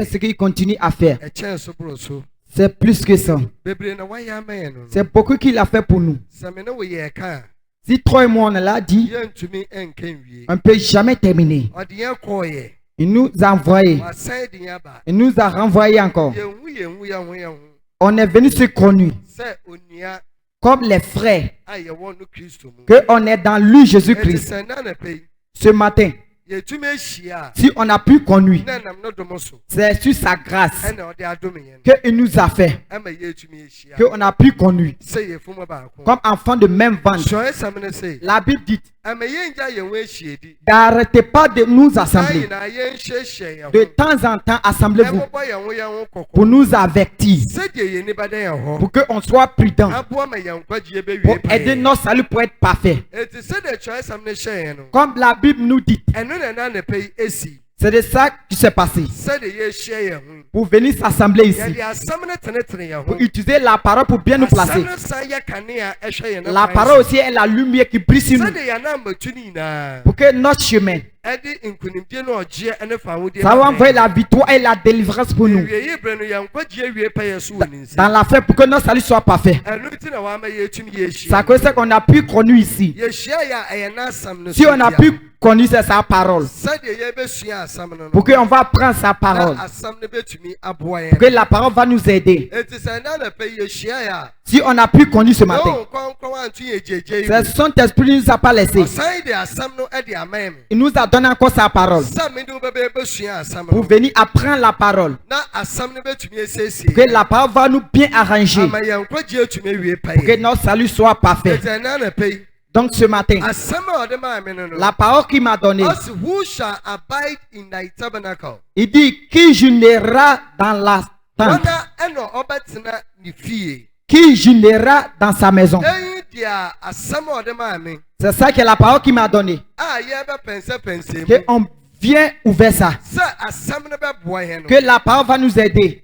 ce qu'il continue à faire. C'est plus que ça. C'est beaucoup qu'il a fait pour nous. Si toi et moi on l'a dit, on ne peut jamais terminer. Il nous a envoyés. Il nous a renvoyés encore. On est venu se connaître comme les frères qu'on est dans lui Jésus-Christ. Ce matin, si on a pu conduire, c'est sur sa grâce qu'il nous a fait, qu'on a pu conduire comme enfants de même ventre. La Bible dit, n'arrêtez pas de nous assembler. De temps en temps, assemblez-vous pour nous avertir, pour qu'on soit prudent, pour aider notre salut pour être parfait. Comme la Bible nous dit, c'est de ça qui s'est passé. Pour venir s'assembler ici, pour utiliser la parole pour bien nous placer. La parole aussi est la lumière qui brille sur nous, pour que notre chemin, ça va envoyer la victoire et la délivrance pour nous. Dans la foi, pour que notre salut soit parfait. C'est à cause de ça qu'on a pu conduire ici. Si on a pu conduire sa parole, pour qu'on va prendre sa parole, pour que la parole va nous aider. Si on a pu conduire ce matin, le Saint-Esprit ne nous a pas laissé. Il nous a donné encore sa parole pour venir apprendre la parole, pour que la parole va nous bien arranger, pour que notre salut soit parfait. Donc ce matin, la parole qu'il m'a donnée, il dit qui jeûnera dans la tente, qui jeûnera dans sa maison. C'est ça que la parole qu'il m'a donnée. Qu'on vient ouvrir ça. Que la parole va nous aider.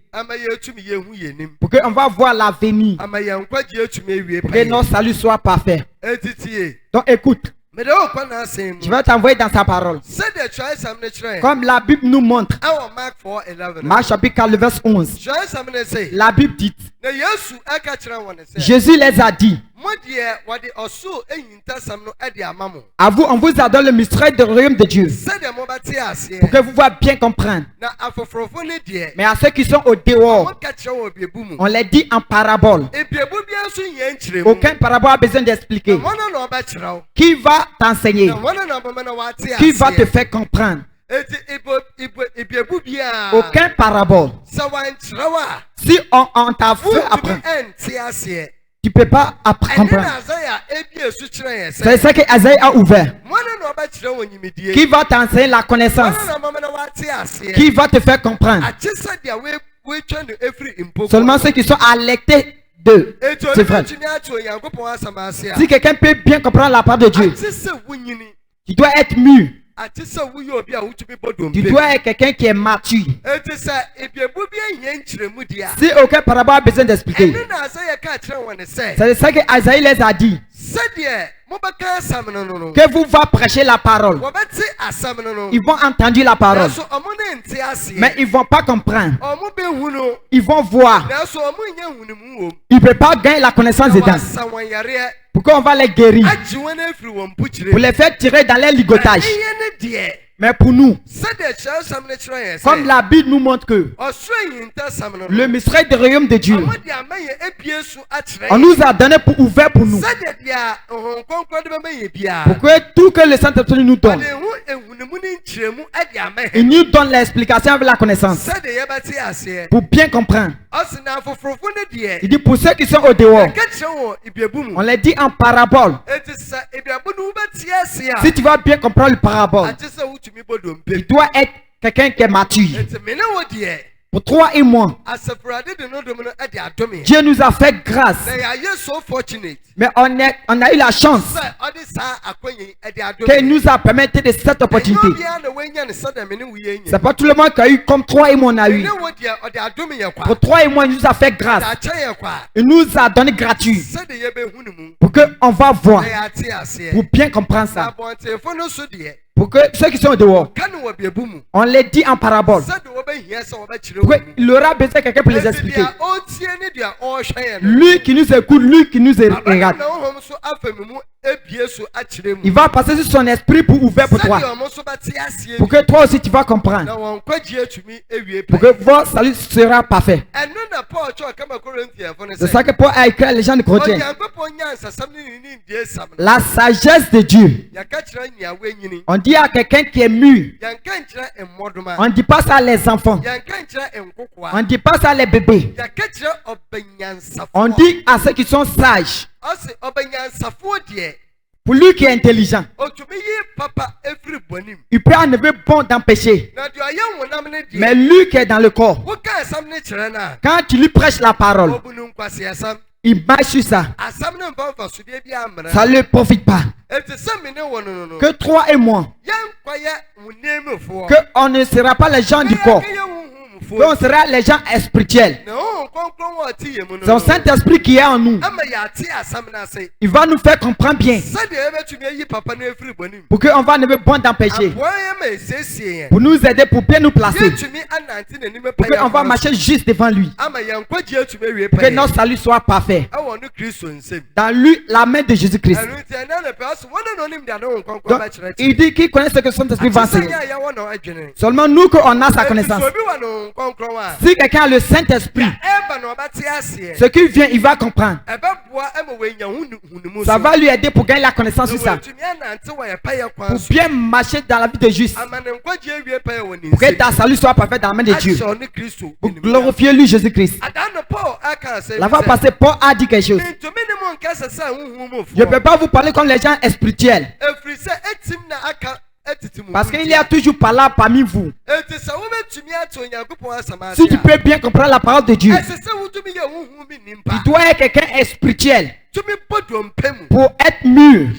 Pour qu'on va voir l'avenir. Pour que notre salut soit parfait. Donc écoute. Je vais t'envoyer dans sa parole. Comme la Bible nous montre. Marc chapitre 4, verset 11. La Bible dit. Jésus les a dit. À vous, on vous a donné le mystère du royaume de Dieu. Pour que vous puissiez bien comprendre. Mais à ceux qui sont au dehors, on les dit en parabole. Aucun parabole a besoin d'expliquer. Qui va t'enseigner? Qui va te faire comprendre? Aucun parabole. Si on t'a fait apprendre, tu ne peux pas comprendre. C'est ça que Isaïe a ouvert. Qui va t'enseigner la connaissance? Qui va te faire comprendre? Seulement ceux qui sont alertés d'eux. C'est vrai. Si quelqu'un peut bien comprendre la parole de Dieu, tu dois être mûr. Tu dois être quelqu'un qui est mature. Si aucun parabole a besoin d'expliquer, c'est ça que Isaïe les a dit. Que vous va prêcher la parole. Ils vont entendre la parole, mais ils ne vont pas comprendre. Ils vont voir. Ils ne peuvent pas gagner la connaissance dedans. Pourquoi on va les guérir? Pour les faire tirer dans les ligotages. Mais pour nous, comme la Bible nous montre que le mystère du royaume de Dieu, on nous a donné pour ouvert pour nous. Pour que tout que le Saint-Esprit nous donne, il nous donne l'explication avec la connaissance. Pour bien comprendre. Il dit pour ceux qui sont au dehors, on les dit en parabole. Si tu vas bien comprendre le parabole, il doit être quelqu'un qui est mature. Pour toi et moi, Dieu nous a fait grâce. Mais on a eu la chance qu'il nous a permis de cette opportunité. C'est pas tout le monde qui a eu comme toi et moi on a eu. Pour toi et moi, il nous a fait grâce. Il nous a donné gratuit. Pour qu'on va voir. Pour bien comprendre ça. Pour que ceux qui sont dehors, on les dit en parabole. Il aura besoin de quelqu'un pour les expliquer. Lui qui nous écoute, lui qui nous regarde, il va passer sur son esprit pour ouvrir pour toi. Pour que toi aussi tu vas comprendre. Pour que votre salut sera parfait. C'est ça que Paul a écrit à les gens de Corinthiens. La sagesse de Dieu. On dit à quelqu'un qui est mûr. On ne dit pas ça à les enfants. On ne dit pas ça à les bébés. On dit à ceux qui sont sages. Pour lui qui est intelligent, il peut enlever bon dans péché. Mais lui qui est dans le corps, quand tu lui prêches la parole, il marche sur ça. Ça ne lui profite pas. Que toi et moi, qu'on ne sera pas les gens du corps, qu'on sera les gens spirituels. Son Saint-Esprit qui est en nous, il va nous faire comprendre bien. Pour qu'on va enlever bon dans péché. Pour nous aider, pour bien nous placer. Pour qu'on va marcher juste devant lui. Pour que notre salut soit parfait. Dans lui, la main de Jésus-Christ. Donc, il dit qu'il connaît ce que son Esprit va enseigner. Seulement nous qu'on a sa connaissance. Si quelqu'un a le Saint-Esprit, ce qui vient, il va comprendre. Ça va lui aider pour gagner la connaissance sur ça. Pour bien marcher dans la vie de juste. Pour que ta salut soit parfait dans la main de Dieu. Pour glorifier lui, Jésus-Christ. La fois passée, Paul a dit quelque chose. Je ne peux pas vous parler comme les gens spirituels. Parce qu'il y a toujours par là parmi vous. Si tu peux bien comprendre la parole de Dieu, tu dois être quelqu'un spirituel pour être mûr,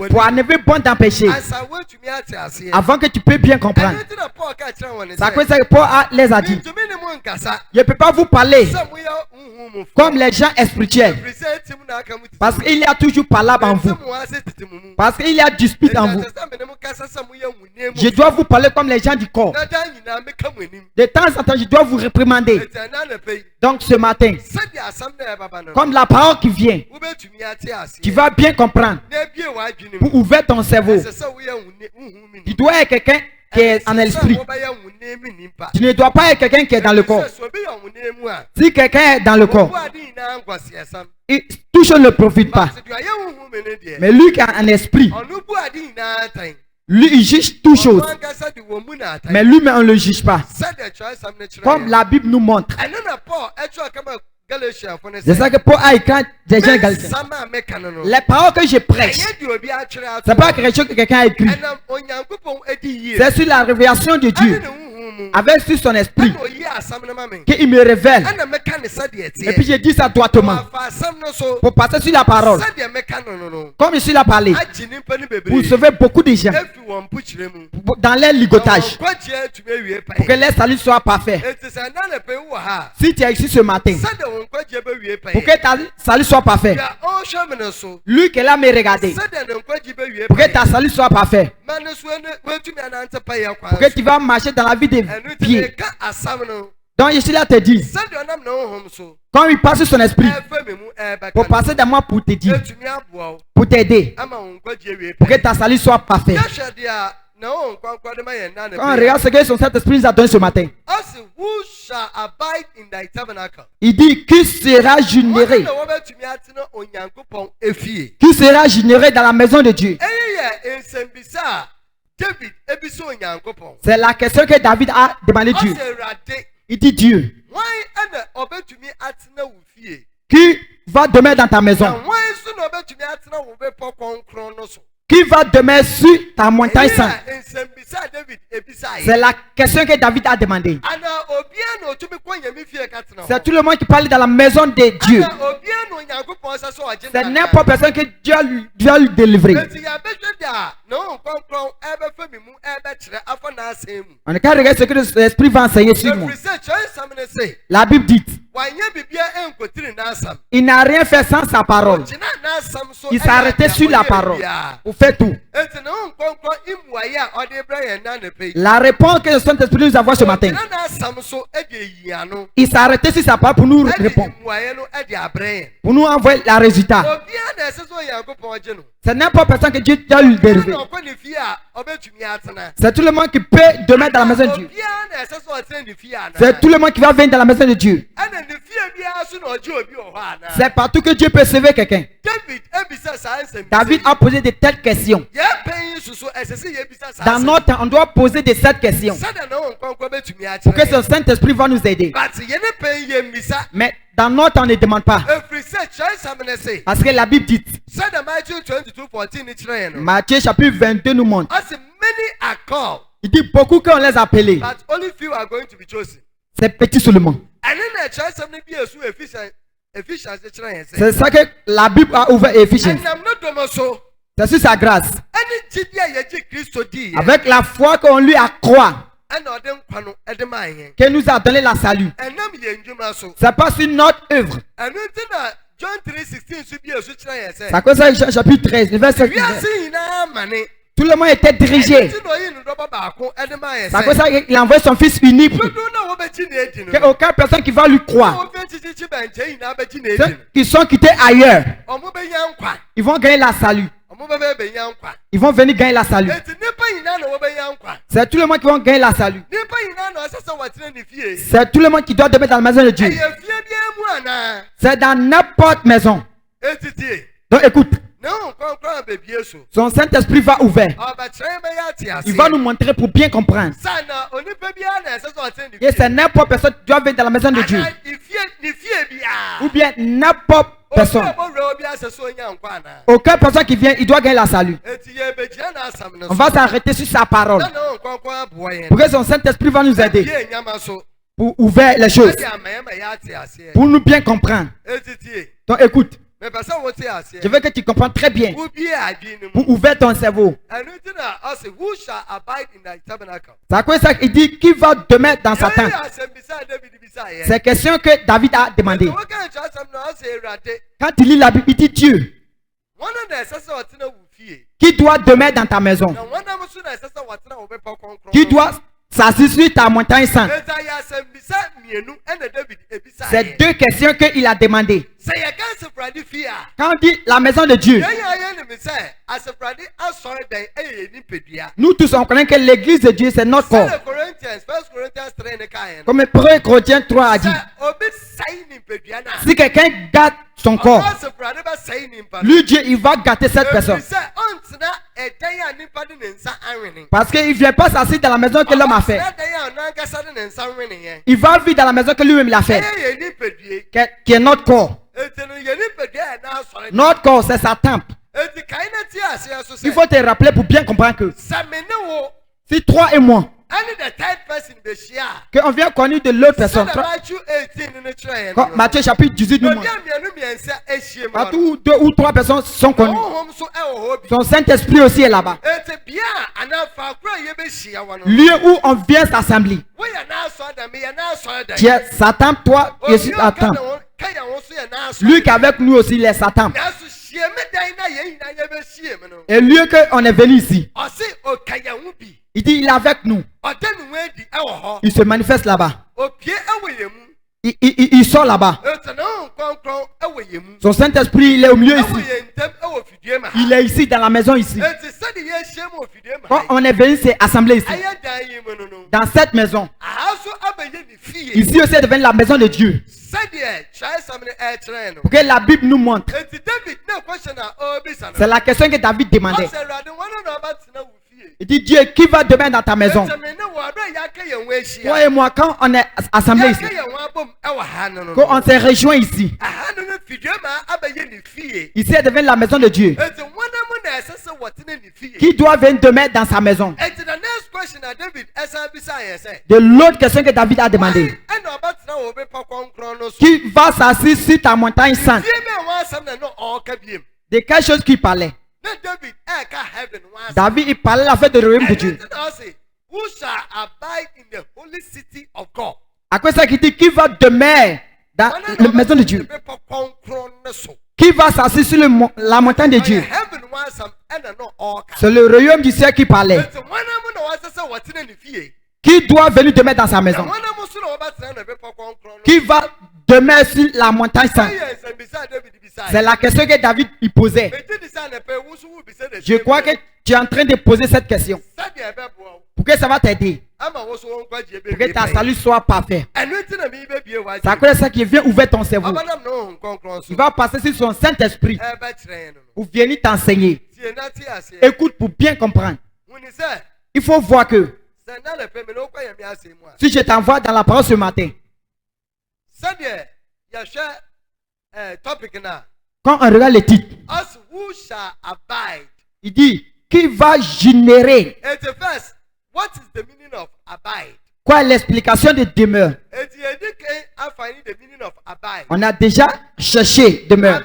pour enlever bon dans péché, avant que tu peux bien comprendre. C'est à cause que Paul les a dit. Je ne peux pas vous parler comme les gens spirituels, parce qu'il y a toujours par là en vous, parce qu'il y a dispute en vous. Je dois vous parler comme les gens du corps. De temps en temps, je dois vous réprimander. Donc ce matin, comme la parole qui vient, tu vas bien comprendre pour ouvrir ton cerveau. Tu dois être quelqu'un qui est en esprit. Tu ne dois pas être quelqu'un qui est dans le corps. Si quelqu'un est dans le corps, tout chose ne profite pas. Mais lui qui a un esprit, lui il juge toutes choses. Mais lui-même on ne le juge pas. Comme la Bible nous montre. C'est ça que Paul a écrit des gens galiciens. Les paroles que je prêche, c'est pas quelque chose que quelqu'un a écrit. C'est sur la révélation de Dieu. Avec sur son esprit qu'il me révèle. Et puis je dis ça droitement pour passer sur la parole. Comme je suis là parler, vous sauvez beaucoup de gens dans leur ligotage, pour que leur salut soit parfait. Si tu es ici ce matin, pour que ta salut soit parfait, lui qui est là me regarder, pour que ta salut soit parfait, pour que tu vas marcher dans la vie de pied. Donc je suis là te dire, quand il passe sur son esprit, pour passer dans moi pour te dire, pour t'aider, pour que ta salut soit parfait. Quand on regarde ce que son Saint-Esprit nous a donné ce matin, il dit qui sera généré, qui sera généré dans la maison de Dieu. C'est la question que David a demandé Dieu. Il dit Dieu, qui va demeurer dans ta maison? Qui va demeurer sur ta montagne sainte? C'est la question que David a demandé. C'est tout le monde qui parle dans la maison de Dieu. C'est n'importe personne que Dieu doit lui délivrer. On ne peut pas regarder ce que l'Esprit va enseigner sur moi. La Bible dit, Il n'a rien fait sans sa parole. Il s'est arrêté sur la parole pour faire tout. La réponse que le Saint-Esprit nous envoie ce matin, il s'est arrêté sur sa parole pour nous répondre, pour nous envoyer le résultat. C'est n'importe personne que Dieu doit lui dériver. C'est tout le monde qui peut demeurer dans la maison de Dieu. C'est tout le monde qui va venir dans la maison de Dieu. C'est partout que Dieu peut sauver quelqu'un. David a posé de telles questions. Dans notre temps, on doit poser de cette questions pour que ce Saint-Esprit va nous aider. Mais dans notre temps, on ne demande pas. Parce que la Bible dit, Matthieu chapitre 22 nous montre, il dit beaucoup qu'on les a appelés. C'est petit seulement. C'est ça que la Bible a ouvert Éphésiens. C'est sur sa grâce. Avec la foi qu'on lui a croit, qu'il nous a donné la salut. C'est pas sur notre œuvre. C'est à cause de Jean chapitre 13, verset 15. Tout le monde était dirigé. C'est à cause de ça qu'il a envoyé son fils unique. Aucune personne qui va lui croire. Ceux qui sont quittés ailleurs, ils vont gagner la salut. Ils vont venir gagner la salut. C'est tout le monde qui va gagner la salut. C'est tout le monde qui doit demeurer dans la maison de Dieu. C'est dans n'importe maison. Donc écoute. Son Saint-Esprit va ouvert. Il va nous montrer pour bien comprendre. Et c'est n'importe personne qui doit venir dans la maison de Dieu. Ou bien n'importe personne. Aucune personne qui vient, il doit gagner la salut. On va s'arrêter sur sa parole. Pour que son Saint-Esprit va nous aider. Pour ouvrir les choses. Pour nous bien comprendre. Donc écoute. Je veux que tu comprennes très bien. Pour ouvrir ton cerveau. C'est à quoi ça qu'il dit qui va demeurer dans sa tente. C'est la question que David a demandé. Quand il lit la Bible, il dit Dieu. Qui doit demeurer dans ta maison? Qui doit s'asseoir sur ta montagne sainte? C'est deux questions qu'il a demandées. Quand on dit la maison de Dieu, nous tous on connaît que l'église de Dieu c'est notre corps. Comme 1 Corinthiens 3 a dit, si quelqu'un gâte son corps, lui Dieu il va gâter cette personne. Parce qu'il ne vient pas s'asseoir dans la maison que l'homme a fait. Il va vivre dans la maison que lui-même a fait. Qui est notre corps. Notre corps c'est sa temple. Il faut te rappeler pour bien comprendre que si toi et moi qu'on vient connaître de l'autre personne. Matthieu chapitre 18 nous montre. Partout où 2 ou 3 personnes sont connues, son Saint-Esprit aussi est là-bas. Lieu où on vient s'assembler. Satan, toi, je suis Satan. Lui qui est avec nous aussi, il est Satan. Et lieu qu'on est venu ici. Il dit il est avec nous. Il se manifeste là-bas. Il sort là-bas. Son Saint-Esprit il est au milieu ici. Il est ici dans la maison ici. Quand on est venu s'assembler ici. Dans cette maison. Ici aussi est devenu la maison de Dieu. Pour que la Bible nous montre. C'est la question que David demandait. Il dit Dieu, qui va demain dans ta maison? Toi et moi, quand on est assemblés ici, quand on s'est rejoint ici, ici est devenu la maison de Dieu. Qui doit venir demain dans sa maison? De l'autre question que David a demandé. Qui va s'asseoir sur ta montagne sainte? De quelque chose qu'il parlait. David il parlait la fête de royaume de Dieu. À quoi ça qui dit qui va demeurer dans la maison de Dieu, qui va s'asseoir sur la montagne de Dieu. C'est le royaume du ciel qui parlait. Qui doit venir demeurer dans sa maison? Qui va demeurer sur la montagne sainte? C'est la question que David lui posait. Je crois que tu es en train de poser cette question. Pour que ça va t'aider. Pour que ta salut soit parfait. C'est à cause de ça qu'il vient ouvrir ton cerveau. Il va passer sur son Saint-Esprit pour venir t'enseigner. Écoute pour bien comprendre. Il faut voir que si je t'envoie dans la parole ce matin, quand on regarde le titre, il dit qui va générer. Quoi est l'explication de demeure? On a déjà cherché demeure.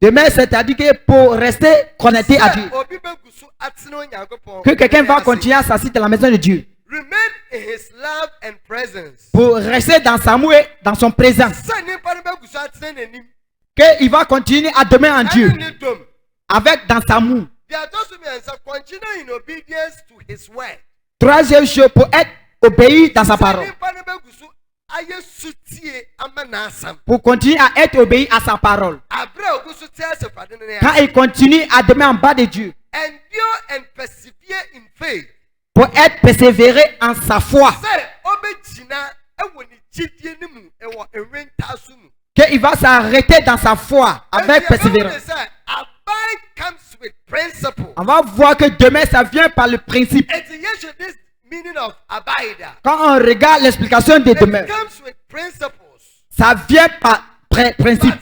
Demeure, c'est-à-dire que pour rester connecté à Dieu, que quelqu'un va continuer à s'asseoir dans la maison de Dieu, pour rester dans sa amour et dans son présent, qu'il va continuer à demeurer en Dieu, avec dans sa amour. Troisième chose, pour être obéi dans sa parole. Pour continuer à être obéi à sa parole. Quand il continue à demeurer en bas de Dieu. Pour être persévéré en sa foi. Qu'il va s'arrêter dans sa foi avec persévérance. On va voir que demain ça vient par le principe. Quand on regarde l'explication de demain, ça vient par principe.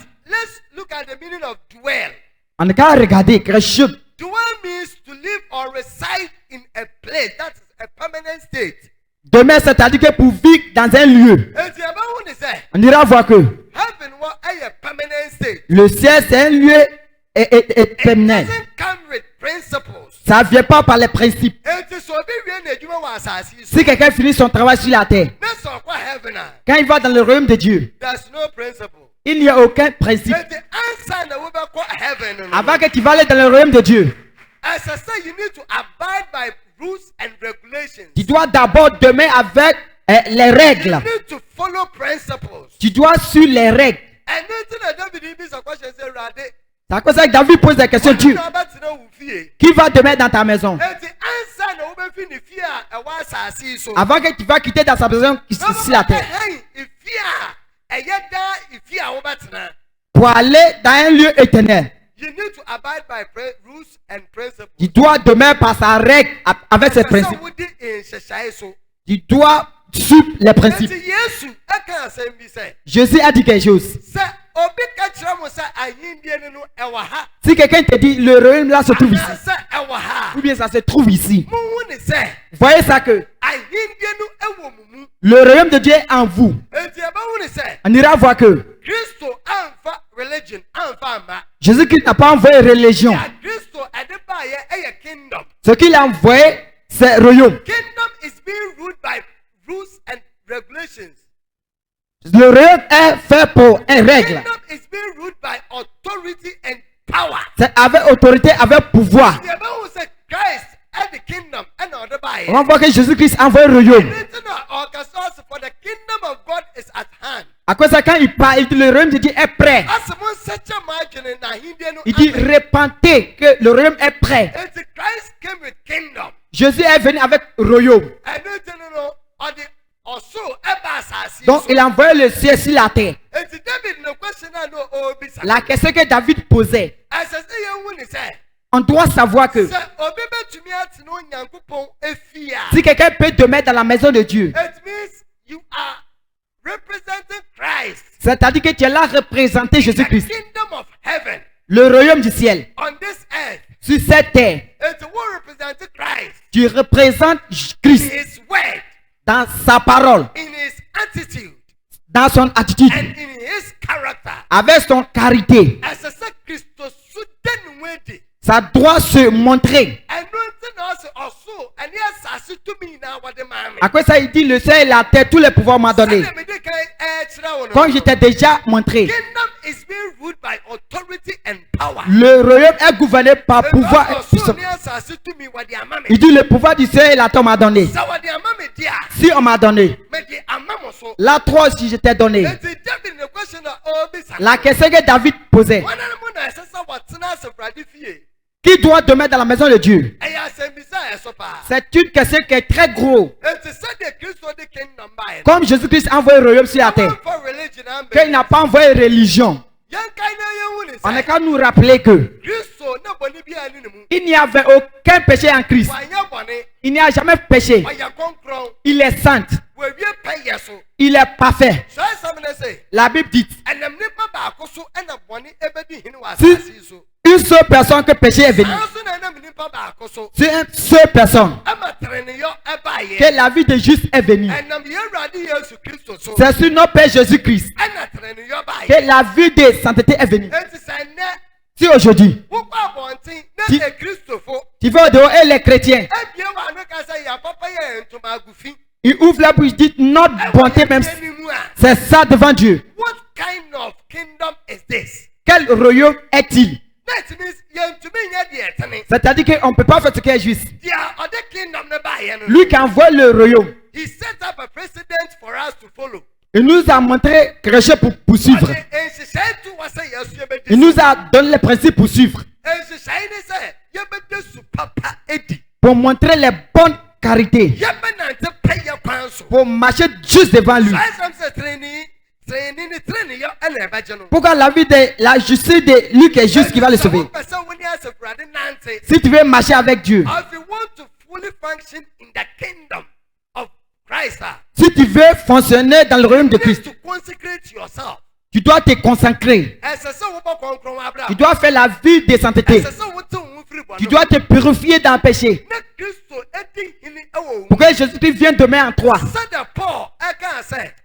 On a qu'à regarder quelque chose. Demain, c'est-à-dire que pour vivre dans un lieu, on ira voir que le ciel c'est un lieu éternel. Ça ne vient pas par les principes. Si quelqu'un finit son travail sur la terre, quand il va dans le royaume de Dieu, il n'y a aucun principe. Avant que tu vas aller dans le royaume de Dieu, tu dois d'abord demeurer avec les règles. Tu dois suivre les règles. C'est à cause que David pose la question, Dieu, qui va demeurer dans ta maison? Avant que tu vas quitter dans sa maison ici la terre, pour aller dans un lieu éternel, tu dois demeurer par sa règle avec ses principes. Tu dois suivre les principes. Jésus a dit quelque chose. Si quelqu'un te dit le royaume là se trouve ici, ou bien ça se trouve ici, voyez ça que le royaume de Dieu est en vous. On ira voir que Jésus-Christ n'a pas envoyé religion. Ce qu'il a envoyé, c'est royaume. Le royaume est fait pour une règle. C'est avec autorité, avec pouvoir. On va voir que Jésus-Christ envoie le royaume. À cause de ça, quand il parle, il dit le royaume de Dieu est prêt. Il dit répentez que le royaume est prêt. Jésus est venu avec le royaume. Donc il a envoyé le ciel sur la terre. La question que David posait, on doit savoir que si quelqu'un peut demeurer dans la maison de Dieu, c'est-à-dire que tu es là représenter Jésus-Christ, le royaume du ciel, sur cette terre. Tu représentes Christ dans sa parole, dans son attitude, avec son caractère. Ça doit se montrer. À quoi ça il dit le ciel et la terre, tous les pouvoirs m'ont donné. Comme je t'ai déjà montré, le royaume est gouverné par pouvoir et puissance. Il dit le pouvoir du ciel et la terre m'a donné. Si on m'a donné, la 3 si je t'ai donné. La question que David posait, qui doit demeurer dans la maison de Dieu? C'est une question qui est très grosse. Comme Jésus-Christ a envoyé le royaume sur la terre, qu'il n'a pas envoyé religion. On est qu'à nous rappeler que il n'y avait aucun péché en Christ. Il n'y a jamais péché. Il est saint. Il est parfait. La Bible dit, si une seule personne que péché est venu, c'est une seule personne que la vie de juste est venue. C'est sur notre Père Jésus-Christ que la vie de sainteté est venue. Si aujourd'hui, tu vas au dehors et les chrétiens, ils ouvrent la bouche, disent notre bonté même, c'est ça devant Dieu. Quel royaume est-il? C'est-à-dire qu'on ne peut pas faire ce qui est juste. Lui qui envoie le royaume, il nous a montré quelque chose pour suivre. Il nous a donné les principes pour suivre. Pour montrer les bonnes qualités. Pour marcher juste devant lui. Pourquoi la vie de la justice de lui qui est juste qui va le sauver? Si tu veux marcher avec Dieu, si tu veux fonctionner dans le royaume de Christ, tu dois te consacrer. Tu dois faire la vie de sainteté. Tu dois te purifier d'un péché. Pourquoi Jésus-Christ vient demain en toi?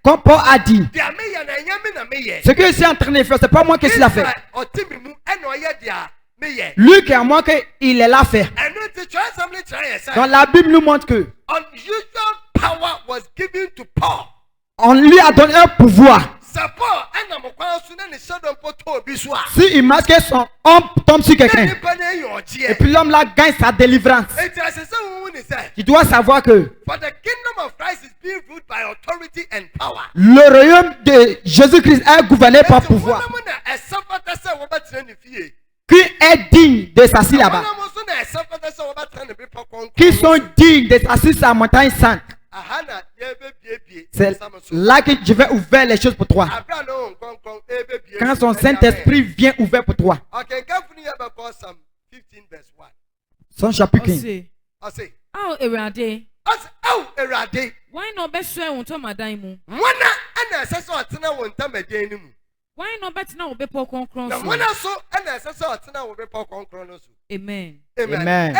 Comme Paul a dit, ce que je suis en train de faire, ce n'est pas moi qui l'ai fait. Lui qui est à moi qu'il est là faire. Donc la Bible nous montre que on lui a donné un pouvoir. Si il marque son homme tombe sur quelqu'un, et puis l'homme là gagne sa délivrance, tu dois savoir que le royaume de Jésus-Christ est gouverné par pouvoir. Qui est digne de s'asseoir là-bas? Qui sont dignes de s'asseoir sur la montagne sainte? C'est là que je vais ouvrir les choses pour toi. Quand son Saint-Esprit vient ouvert pour toi. Son chapitre 15. Oh, Erade. Why not best swear on Tom Adaimu? Why not bet now be poor concron? Amen. Amen.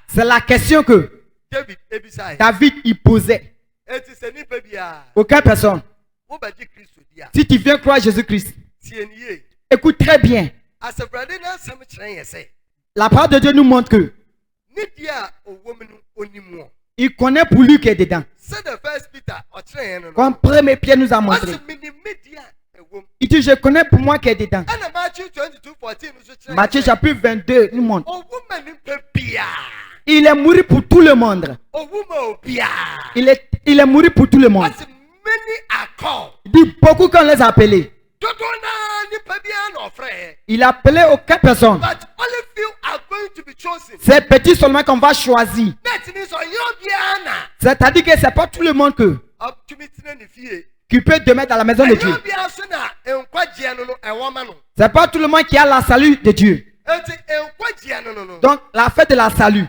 C'est la question que David il posait. Aucune personne. Si tu viens croire Jésus-Christ, écoute très bien. La parole de Dieu nous montre que il connaît pour lui qui est dedans. Comme premier Pierre nous a montré. Il dit je connais pour moi qui est dedans. Matthieu chapitre 22 nous montre. Il est mort pour tout le monde. Il est mort pour tout le monde. Il dit beaucoup qu'on les a appelés. Il a appelé aucune personne. C'est petit seulement qu'on va choisir. C'est-à-dire que ce n'est pas tout le monde qui peut demeurer dans la maison de Dieu. Ce n'est pas tout le monde qui a la salut de Dieu. Donc la fête de la salut,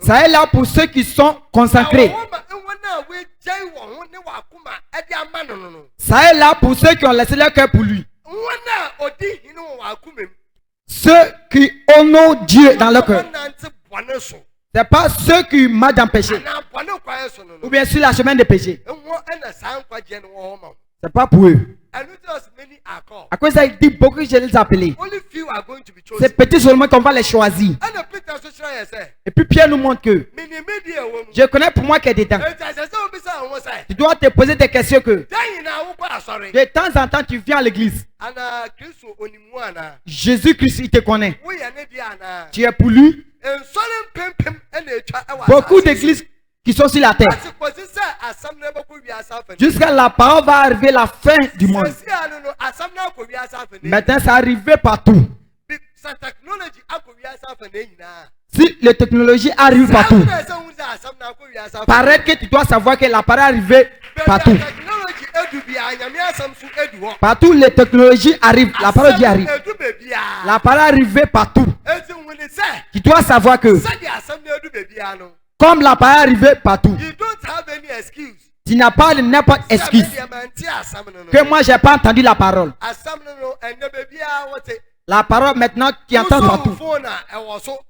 ça est là pour ceux qui sont consacrés. Ça est là pour ceux qui ont laissé leur cœur pour lui. Ceux qui honorent Dieu dans leur cœur. Ce n'est pas ceux qui marchent dans le péché ou bien sur la chemin de péché. Ce n'est pas pour eux. À cause ça, il dit beaucoup que je les ai appelés. C'est petit seulement qu'on va les choisir. Et puis Pierre nous montre que je connais pour moi qui est dedans. Tu dois te poser des questions que de temps en temps tu viens à l'église. Jésus-Christ il te connaît. Tu es pour lui. Beaucoup d'églises qui sont sur la terre. Jusqu'à la parole va arriver la fin du monde. Maintenant, c'est arrivé partout. Si les technologies arrivent partout, paraît que tu dois savoir que la parole est arrivée partout. Partout les technologies arrivent, la parole de Dieu arrive. La parole est arrivée partout. Tu dois savoir que comme la parole est arrivée partout, tu n'as pas n'importe excuse que moi j'ai pas entendu la parole. La parole maintenant tu entends partout.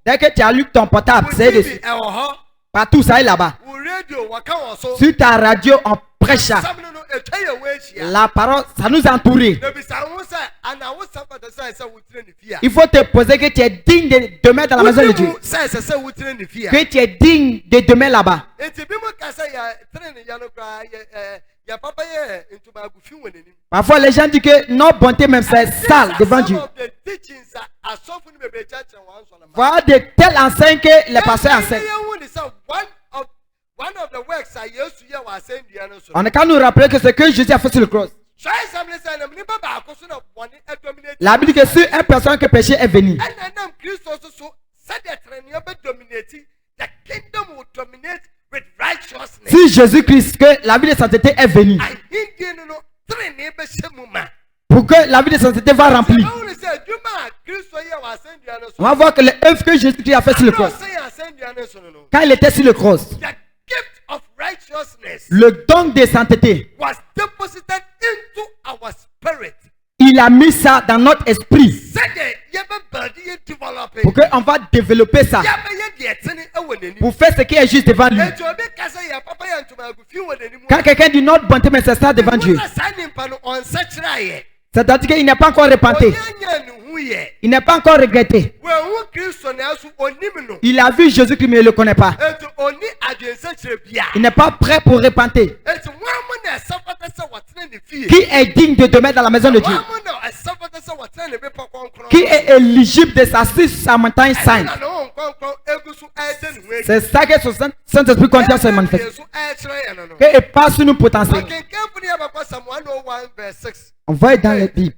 Dès que tu allumes ton portable, c'est dessus. Partout ça est là-bas. Sur ta radio on prêche. La parole ça nous entoure. Il faut te poser que tu es digne de demeurer dans la maison de Dieu. Que tu es digne de demeurer là-bas. Parfois les gens disent que notre bonté même c'est sale devant Dieu. Voilà de tels enseignes que les pasteurs enseignent. On a qu'à nous rappeler que ce que Jésus a fait sur le cross. La Bible dit que sur une personne que péché est venu. Si Jésus-Christ, que la vie de sainteté est venue, pour que la vie de sainteté va remplir, on va voir que l'œuvre que Jésus-Christ a fait sur le cross, quand il était sur le cross, le don de sainteté, il a mis ça dans notre esprit pour qu'on va développer ça pour faire ce qui est juste devant lui. Quand quelqu'un dit notre bonté mais c'est ça devant Dieu, c'est-à-dire qu'il n'est pas encore repenté, il n'est pas encore regretté. Il a vu Jésus-Christ mais il ne le connaît pas. Il n'est pas prêt pour repentir. Qui est digne de demeurer dans la maison de Dieu? Qui est éligible de s'asseoir sur sa montagne sainte? C'est ça que son Saint-Esprit contient se manifeste. Et passe sur nous potentiel. On va être dans les Bibles.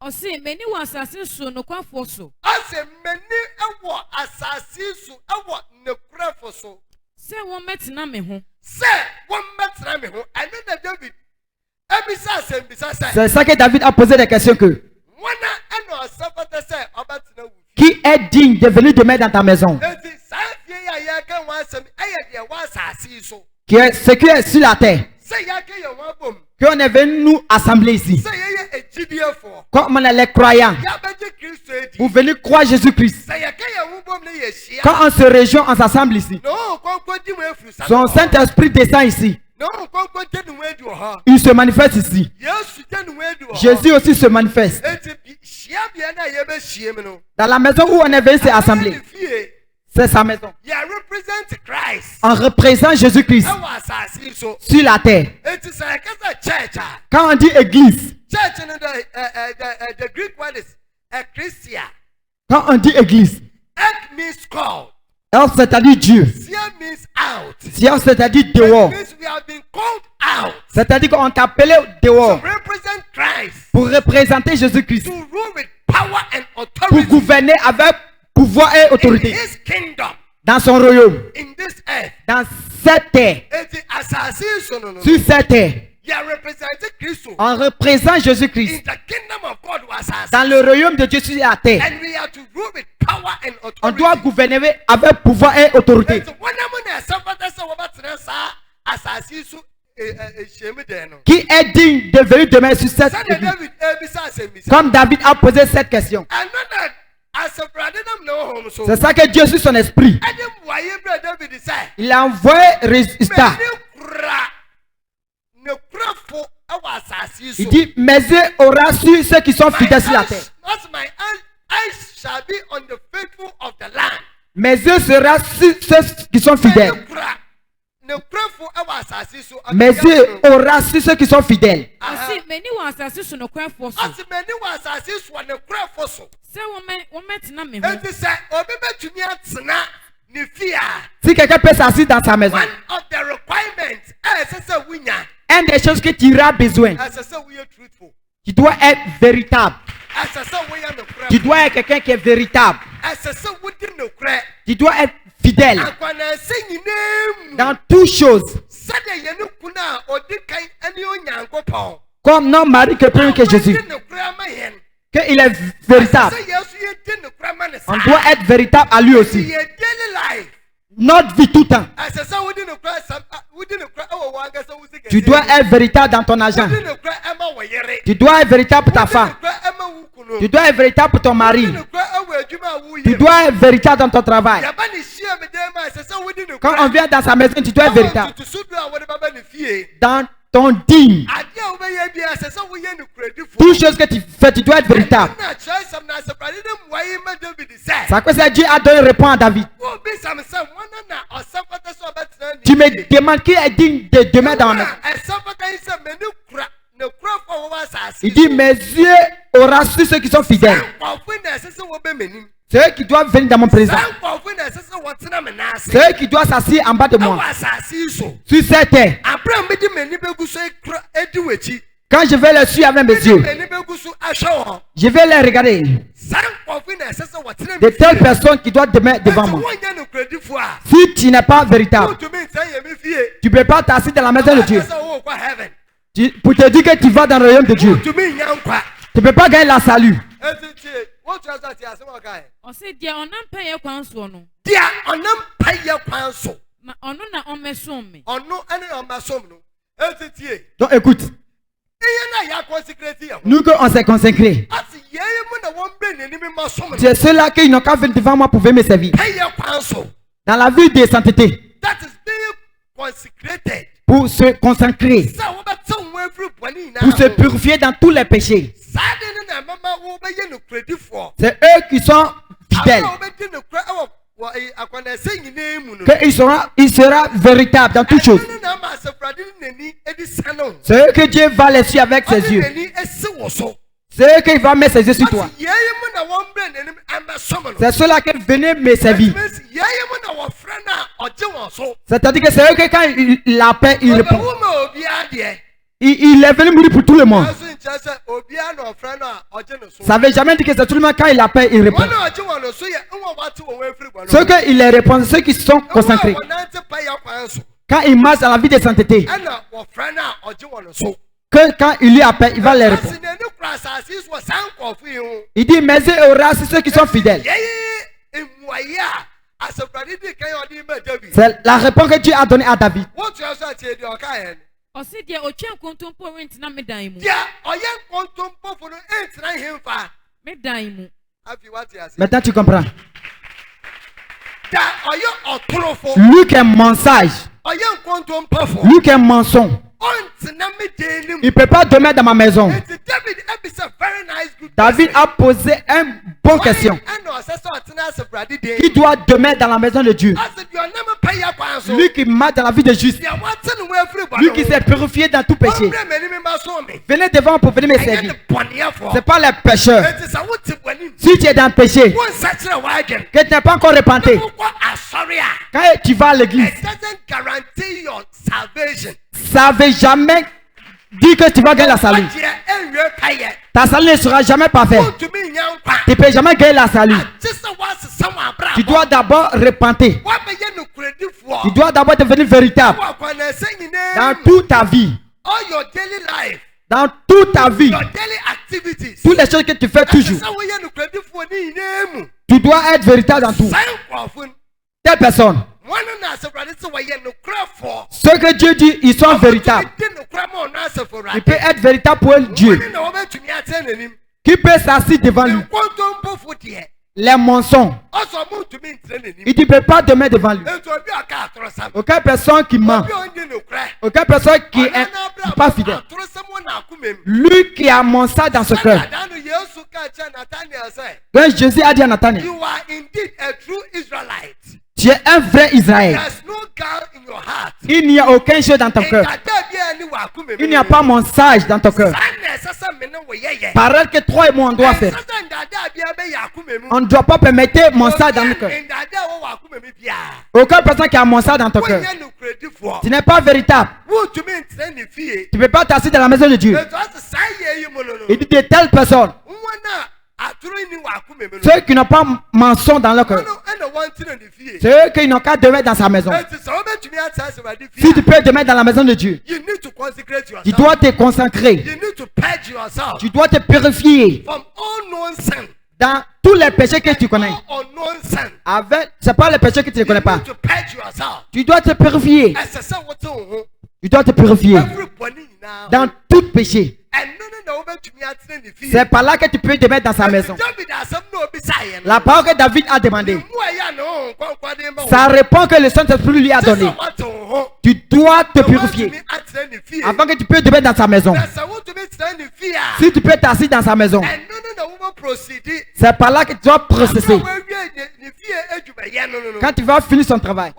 Ose meni wa asase so no kwafo so. Ase meni ewo asase so ewo ne krafo so. Se won metina me ho. Se won metina me ho. Ane na David. Ebisa se mbisa se. C'est ça que David a posé des questions que. Wana eno asafata se obatina wu. Qui est digne de venir demeurer dans ta maison? Eti sa fie ya ya kan wa asem eye de wa asase so. Qui est ce qui est sur la terre? Se ya ke ya wa bom. Qu'on est venu nous assembler ici. Comme on est les croyants, vous venez croire Jésus-Christ. Quand on se réjouit, on s'assemble ici. Son Saint-Esprit descend ici. Il se manifeste ici. Jésus aussi se manifeste. Dans la maison où on est venu s'assembler, c'est sa maison. On représente Jésus-Christ sur la terre. Quand on dit église, quand on dit église, c'est-à-dire Dieu. Sion, c'est-à-dire dehors. C'est-à-dire qu'on t'a appelé dehors pour représenter Jésus-Christ, pour gouverner avec pouvoir et autorité dans son royaume, dans cette terre, sur cette terre. On représente Jésus-Christ dans le royaume de Dieu sur la terre. On doit gouverner avec pouvoir et autorité. Qui est digne de venir demain sur cette église? Comme David a posé cette question. C'est ça que Dieu sur son esprit, il a envoyé résultat. Il dit, mes yeux aura su ceux qui sont fidèles sur la terre. Mes yeux sera sur ceux qui sont fidèles. Mes yeux aura sur ceux qui sont fidèles. Si quelqu'un peut s'asseoir dans sa maison, une des choses que tu auras besoin, tu dois être véritable. Tu dois être quelqu'un qui est véritable. Tu dois être fidèle dans toutes choses. Comme non Marie que premier que Jésus. Qu'il est véritable. On doit être véritable à lui aussi. Notre vie tout le temps. Tu dois être véritable dans ton argent. Tu dois être véritable pour ta femme. Tu dois être véritable pour ton mari. Tu dois être véritable dans ton travail. Quand on vient dans sa maison, tu dois être véritable. Dans ton digne. Toutes choses que tu fais, tu dois être véritable. C'est quoi ça Dieu a donné réponse à David. Tu me demandes qui est digne de demeurer dans ma maison. Il dit mes yeux aura su ceux qui sont fidèles. Ceux qui doivent venir dans mon présent. Ceux qui doivent s'asseoir en bas de moi. Sur cette terre. Quand je vais les suivre avec mes yeux, je vais les regarder. De telles personnes qui doivent demeurer devant moi. Si tu n'es pas véritable, tu ne peux pas t'asseoir dans la maison de Dieu. Pour te dire que tu vas dans le royaume de Dieu. Tu ne peux pas gagner la salut. Donc écoute. Nous on s'est consacré. C'est ceux-là qui n'ont qu'à venir devant moi pour me servir. Dans la vie de sainteté. Pour se consacrer. Pour se purifier dans tous les péchés. C'est eux qui sont fidèles. Il sera véritable dans toutes choses. C'est eux que Dieu va les suivre avec ses yeux. C'est eux qui va mettre ses yeux sur toi. C'est ceux-là qui venaient me servir. C'est-à-dire que c'est eux qui quand il appelle, il répond. Il est venu mourir pour tout le monde. Ça ne veut jamais dire que c'est tout le monde quand il appelle, il répond. Ceux qui il les répond, ceux qui sont concentrés. Quand il marche dans la vie de sainteté, quand il lui appelle, il va les répondre. Il dit, mais il aura ceux qui sont fidèles. C'est la réponse que Dieu a donnée à David. Maintenant tu comprends. Luc est mensage. Luc est mensonge. Il ne peut pas demeurer dans ma maison. David a posé une bonne question. Qui doit demeurer dans la maison de Dieu? Lui qui marche dans la vie de juste. Lui qui s'est purifié dans tout péché. Venez devant pour venir me servir. Ce n'est pas les pécheurs. Si tu es dans le péché, que tu n'es pas encore repenti, quand tu vas à l'église, ça ne veut jamais dire que tu vas gagner la salut. Ta salut ne sera jamais parfaite. Tu ne peux jamais gagner la salut. Tu dois d'abord repentir. Tu dois d'abord devenir véritable. Dans toute ta vie. Dans toute ta vie. Toutes les choses que tu fais toujours. Tu dois être véritable dans tout. Telle personne. Ce que Dieu dit, ils sont véritables. Il peut être véritable pour Dieu. Qui peut s'asseoir devant lui? Les mensonges. Il ne peut pas demeurer devant lui. Aucune personne qui ment. Aucune personne qui n'est pas fidèle. Lui qui a mensonge dans ce cœur. Quand Jésus a dit à Nathanaël, Tu es un vrai Israël. Il n'y a aucun jeu dans ton cœur. Il n'y a pas mensonge dans ton cœur. Parole que toi et moi on doit faire. On ne doit pas permettre mensonge dans notre cœur. Aucune personne qui a mensonge dans ton cœur. Tu n'es pas véritable. Tu ne peux pas t'asseoir dans la maison de Dieu. Il dit de telles personnes. Ceux qui n'ont pas mensonge dans leur cœur. Ceux qui n'ont qu'à demeurer dans sa maison. Si tu peux demeurer dans la maison de Dieu, tu dois te consacrer. Tu dois te purifier dans tous les péchés que tu connais. C'est pas les péchés que tu ne connais pas. Tu dois te purifier. Tu dois te purifier dans tout péché. C'est par là que tu peux te mettre dans sa maison. La parole que David a demandé, ça répond que le Saint-Esprit lui a donné. Tu dois te purifier avant que tu peux te mettre dans sa maison. Si tu peux t'asseoir dans sa maison, c'est par là que tu dois processer. Quand tu vas finir son travail,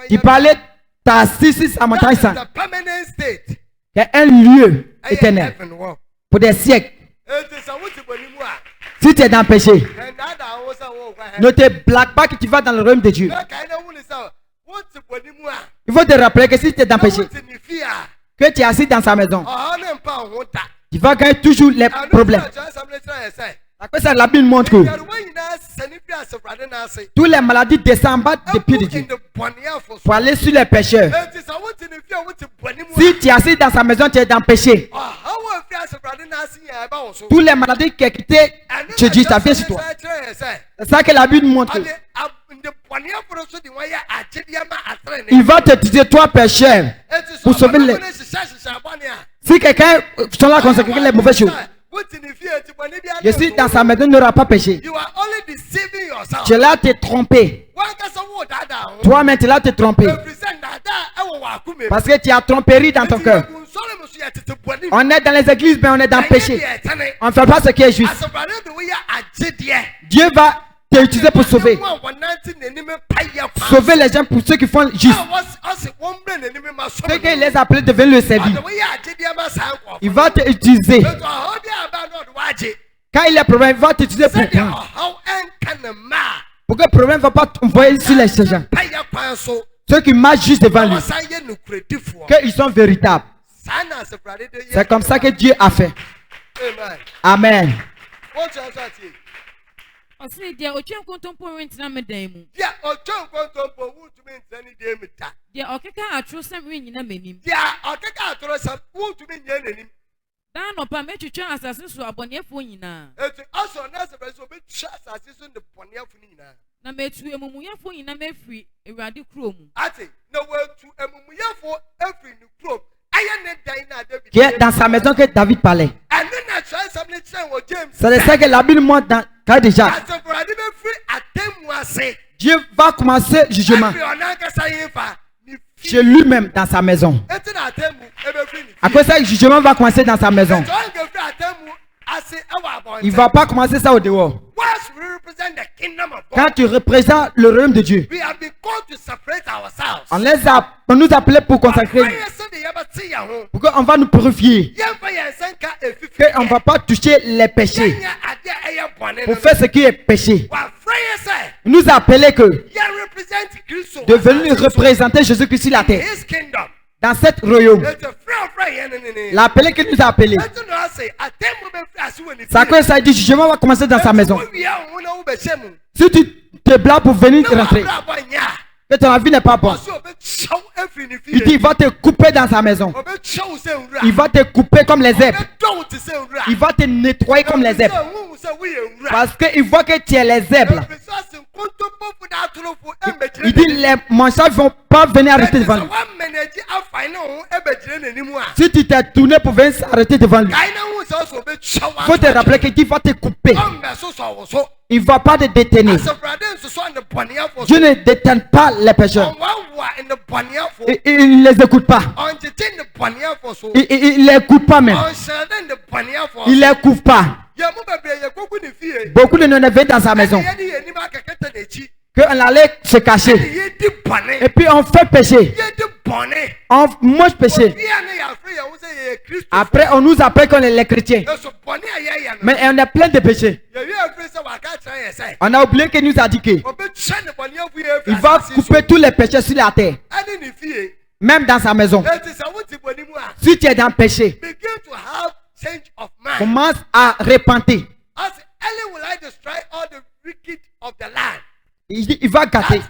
tu parlais t'asseoir sur sa montagne sainte. Il y a un lieu éternel pour des siècles. Si tu es dans le péché, ne te blague pas que tu vas dans le royaume de Dieu. Il faut te rappeler que si tu es dans le péché, que tu es assis dans sa maison, tu vas gagner toujours les problèmes. Ça, la Bible montre que toutes les maladies descendent en bas des pieds de Dieu pour aller sur les pécheurs. Si tu es assis dans sa maison, tu es dans le péché. Toutes les maladies qui ont quitté chez Dieu, ça vient sur toi. C'est ça que la Bible montre. Il va te dire, toi pécheur, pour sauver les... Si quelqu'un sont là consacré les mauvaises choses, je suis dans sa maison, n'aura pas péché. Tu es là te tromper. Toi maintenant te tromper. Parce que tu as tromperie dans ton cœur. On est dans les églises, mais on est dans le péché. On ne fait pas ce qui est juste. Dieu va t'utiliser pour sauver. Sauver les gens pour ceux qui font juste. Ceux qui les appellent devenir le servir. Il va t'utiliser. Quand il y a problème, il va t'utiliser pour que le problème ne va pas envoyer sur les gens. Ceux qui marchent juste devant lui. Qu'ils sont véritables. C'est comme ça que Dieu a fait. Amen. Qui est dans sa maison que David parlait. C'est ça que la Bible montre dans Cas de Jacques. Dieu va commencer le jugement chez lui-même dans sa maison. À cause de ça, le jugement va commencer dans sa maison. Il ne va pas commencer ça au dehors. Quand tu représentes le royaume de Dieu, on nous appelait pour consacrer, pour qu'on va nous purifier, qu'on ne va pas toucher les péchés, pour faire ce qui est péché. Il nous a appelé que de venir représenter Jésus-Christ sur la terre. Dans cette royaume, l'appelé que nous a appelé, ça que ça dit, jugement va commencer dans sa maison. Si tu te blagues pour venir rentrer, que ton avis n'est pas bon, il dit, il va te couper dans sa maison. Il va te couper comme les zèbres. Il va te nettoyer comme les zèbres. Parce qu'il voit que tu es les zèbres. Il dit, les mangeurs ne vont pas venir arrêter devant lui. Si tu t'es tourné pour venir s'arrêter devant lui, il faut te rappeler qu'il va te couper. Il ne va pas te détenir. Dieu ne détient pas les pécheurs. Il ne les écoute pas. Il ne les écoute pas même. Il ne les couvre pas. Beaucoup de non-évêques dans sa maison. qu'on allait se cacher. Et puis on fait péché. On mange péché. Après, on nous appelle qu'on est les chrétiens. Mais on est plein de péchés. On a oublié qu'il nous a dit qu'il va couper tous les péchés sur la terre. Même dans sa maison. Si tu es dans le péché, commence à repentir. Il va gâter.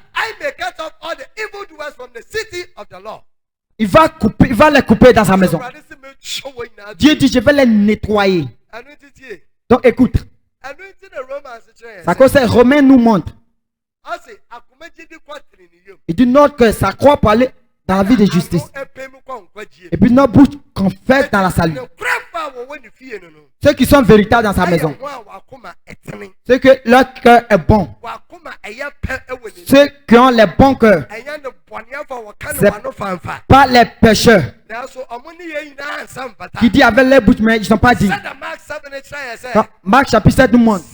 Il va couper, il va les couper dans sa maison. Dieu dit, je vais les nettoyer. Donc écoute. Ça cause Romain nous montre. Il dit non que ça croit pour aller dans la vie de justice. Et puis notre bouche confesse dans la salut. Ceux qui sont véritables dans sa maison. Ceux que leur cœur est bon. Ceux qui ont les bons cœurs. C'est pas les pécheurs. Qui dit avec les bouches mais ils ne sont pas dit. Marc chapitre 7 nous montre.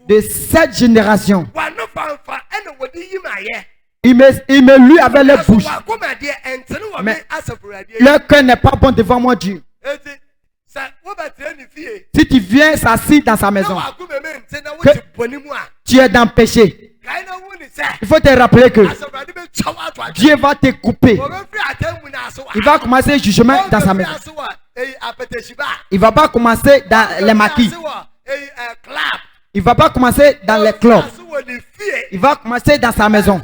De cette génération. Il me lut avec les bouches. Mais leur cœur n'est pas bon devant moi, Dieu. Si tu viens s'asseoir dans sa maison, que tu es dans le péché, il faut te rappeler que Dieu va te couper. Il va commencer le jugement dans sa maison. Il ne va pas commencer dans les maquis. Il ne va pas commencer dans les clubs. Il va commencer dans sa maison.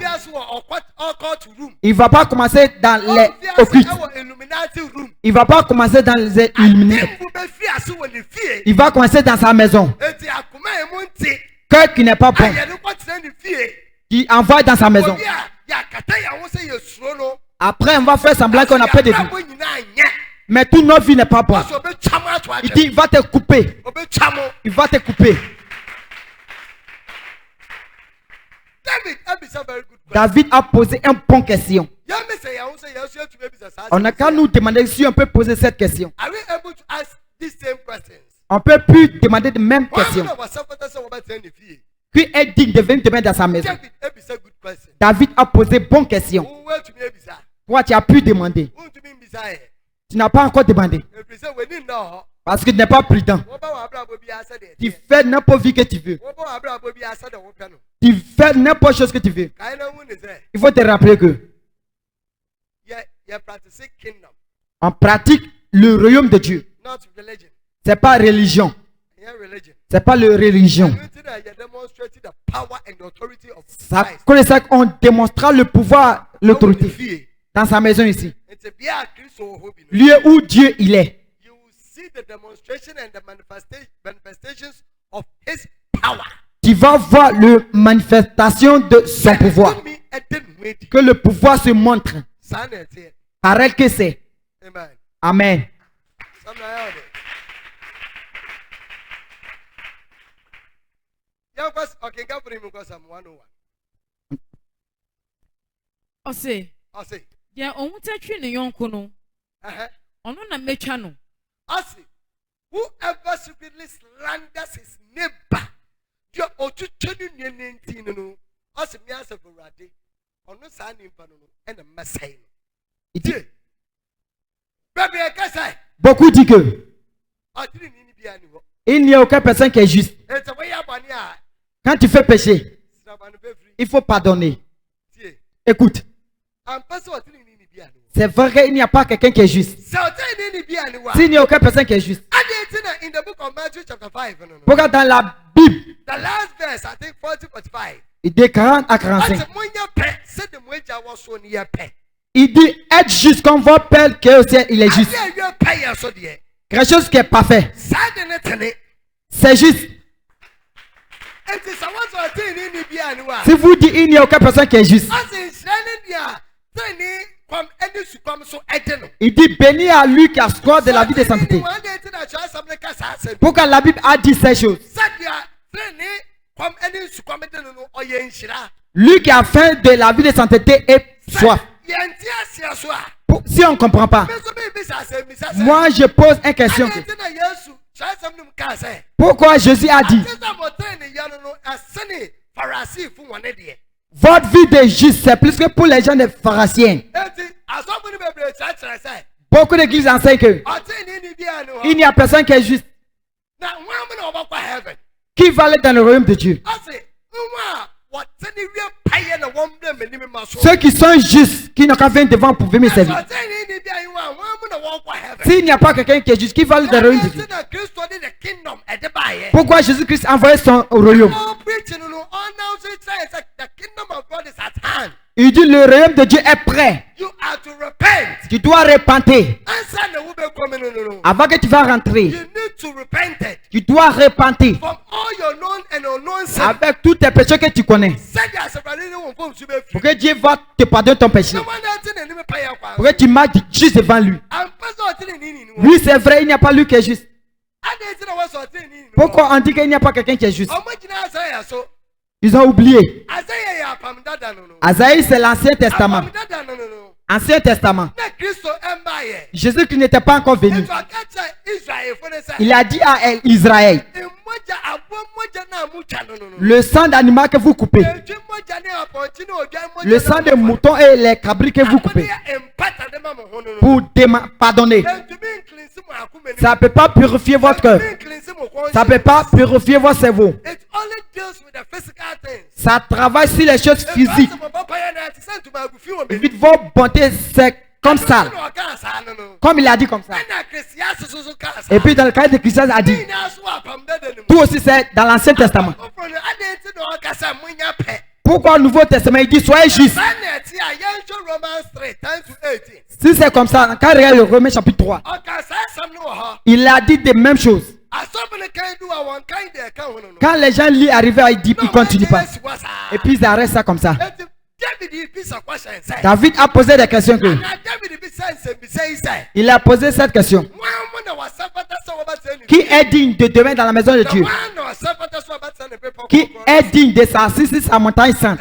Il ne va pas commencer dans les occultes. Il ne va pas commencer dans les illuminés. Il va commencer dans sa maison. Cœur qui n'est pas bon. Qui envoie dans sa maison. Après, on va faire semblant qu'on a peur de lui. Mais toute notre vie n'est pas bonne. Il dit, il va te couper. Il va te couper. David a posé une bonne question. On n'a qu'à nous demander si on peut poser cette question. On ne peut plus demander de même question. Qui est digne de venir demain dans sa maison? David a posé une bonne question. Toi, tu as pu demander. Tu n'as pas encore demandé. Parce que tu n'es pas prudent. Tu fais n'importe vie que tu veux. Tu fais n'importe chose que tu veux. Il faut te rappeler que on pratique le royaume de Dieu. C'est pas religion. C'est pas le religion. Ça, c'est ça qu'on démontrera le pouvoir, l'autorité dans sa maison ici. Lieu où Dieu il est. Tu vas voir la manifestation de son pouvoir. Que le pouvoir se montre. Pareil que c'est. Amen. Yeah, on touch in yon kono. On na mecha no. Whoever secretly slanders his neighbor, you ought to turn in no. As a mias of a radi, or no sign in Panono, and a Messiah. Beaucoup disent que il n'y a aucune personne qui est juste. Quand tu fais péché, il faut pardonner. Écoute. C'est vrai qu'il n'y a pas quelqu'un qui est juste. S'il n'y a aucune personne qui est juste. Pourquoi dans la Bible, il dit 40 à 45. Il dit être juste comme votre Père qui est au ciel, il est juste. Quelque chose qui est parfait. C'est juste. Si vous dites il n'y a aucune personne qui est juste. Il dit béni à lui qui a score de la vie de sainteté. Pourquoi la Bible a dit ces choses? Lui qui a faim de la vie de sainteté et soif. Si on ne comprend pas, moi je pose une question. Pourquoi Jésus a dit votre vie de juste, c'est plus que pour les gens des pharisiens. Beaucoup d'églises enseignent que il n'y a personne qui est juste. Qui va aller dans le royaume de Dieu? Ceux qui sont justes, qui n'ont qu'à venir devant pour venir me servir. S'il n'y a pas quelqu'un qui est juste, qui va aller dans le royaume de Dieu? Pourquoi Jésus-Christ a envoyé son royaume? Il dit le royaume de Dieu est prêt. Tu dois repentir. Avant que tu vas rentrer, tu dois repentir avec tous tes péchés que tu connais. Pour que Dieu va te pardonner ton péché. Pour que tu marches juste devant lui. Oui, c'est vrai, il n'y a pas lui qui est juste. Pourquoi on dit qu'il n'y a pas quelqu'un qui est juste? Ils ont oublié. Asaïe, c'est l'Ancien Testament. Ancien Testament. Jésus qui n'était pas encore venu. Il a dit à Israël, le sang d'animal que vous coupez, le sang de mouton et les cabris que vous coupez, pour pardonner, ça ne peut pas purifier votre cœur. Ça ne peut pas purifier votre cerveau. Ça travaille sur les choses physiques. Vite vos bontés, c'est comme ça. Comme il a dit comme ça. Et puis dans le cas de Christ, il a dit, tout aussi c'est dans l'Ancien Testament. Pourquoi le Nouveau Testament il dit soyez juste? Si c'est comme ça, quand il regarde le Romains chapitre 3, il a dit des mêmes choses. Quand les gens lisent arriver, ils disent, ils ne continuent pas. Et puis ils arrêtent ça comme ça. David a posé des questions. Il a posé cette question. Qui est digne de demeurer dans la maison de Dieu? Qui est digne de s'asseoir sur sa montagne sainte?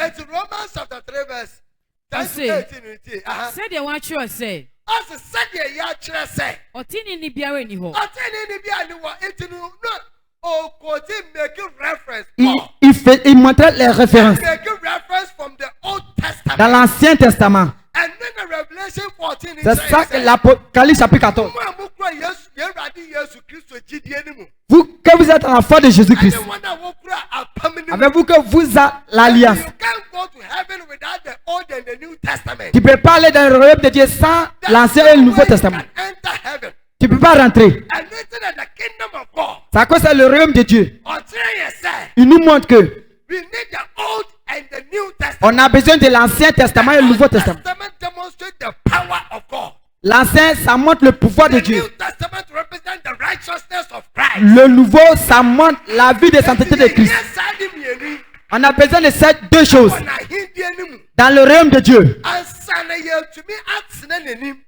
Il montrait les références dans l'Ancien Testament. C'est ça que l'Apocalypse chapitre 14. Vous, que vous êtes l'enfant de Jésus-Christ, avez-vous que vous avez l'alliance? Tu ne peux pas aller dans le royaume de Dieu sans l'Ancien et le Nouveau Testament. Tu ne peux pas rentrer. C'est à cause c'est le royaume de Dieu. Il nous montre que on a besoin de l'Ancien Testament et le Nouveau Testament. L'Ancien, ça montre le pouvoir de Dieu. Le Nouveau, ça montre la vie de sainteté de Christ. On a besoin de ces deux choses dans le royaume de Dieu.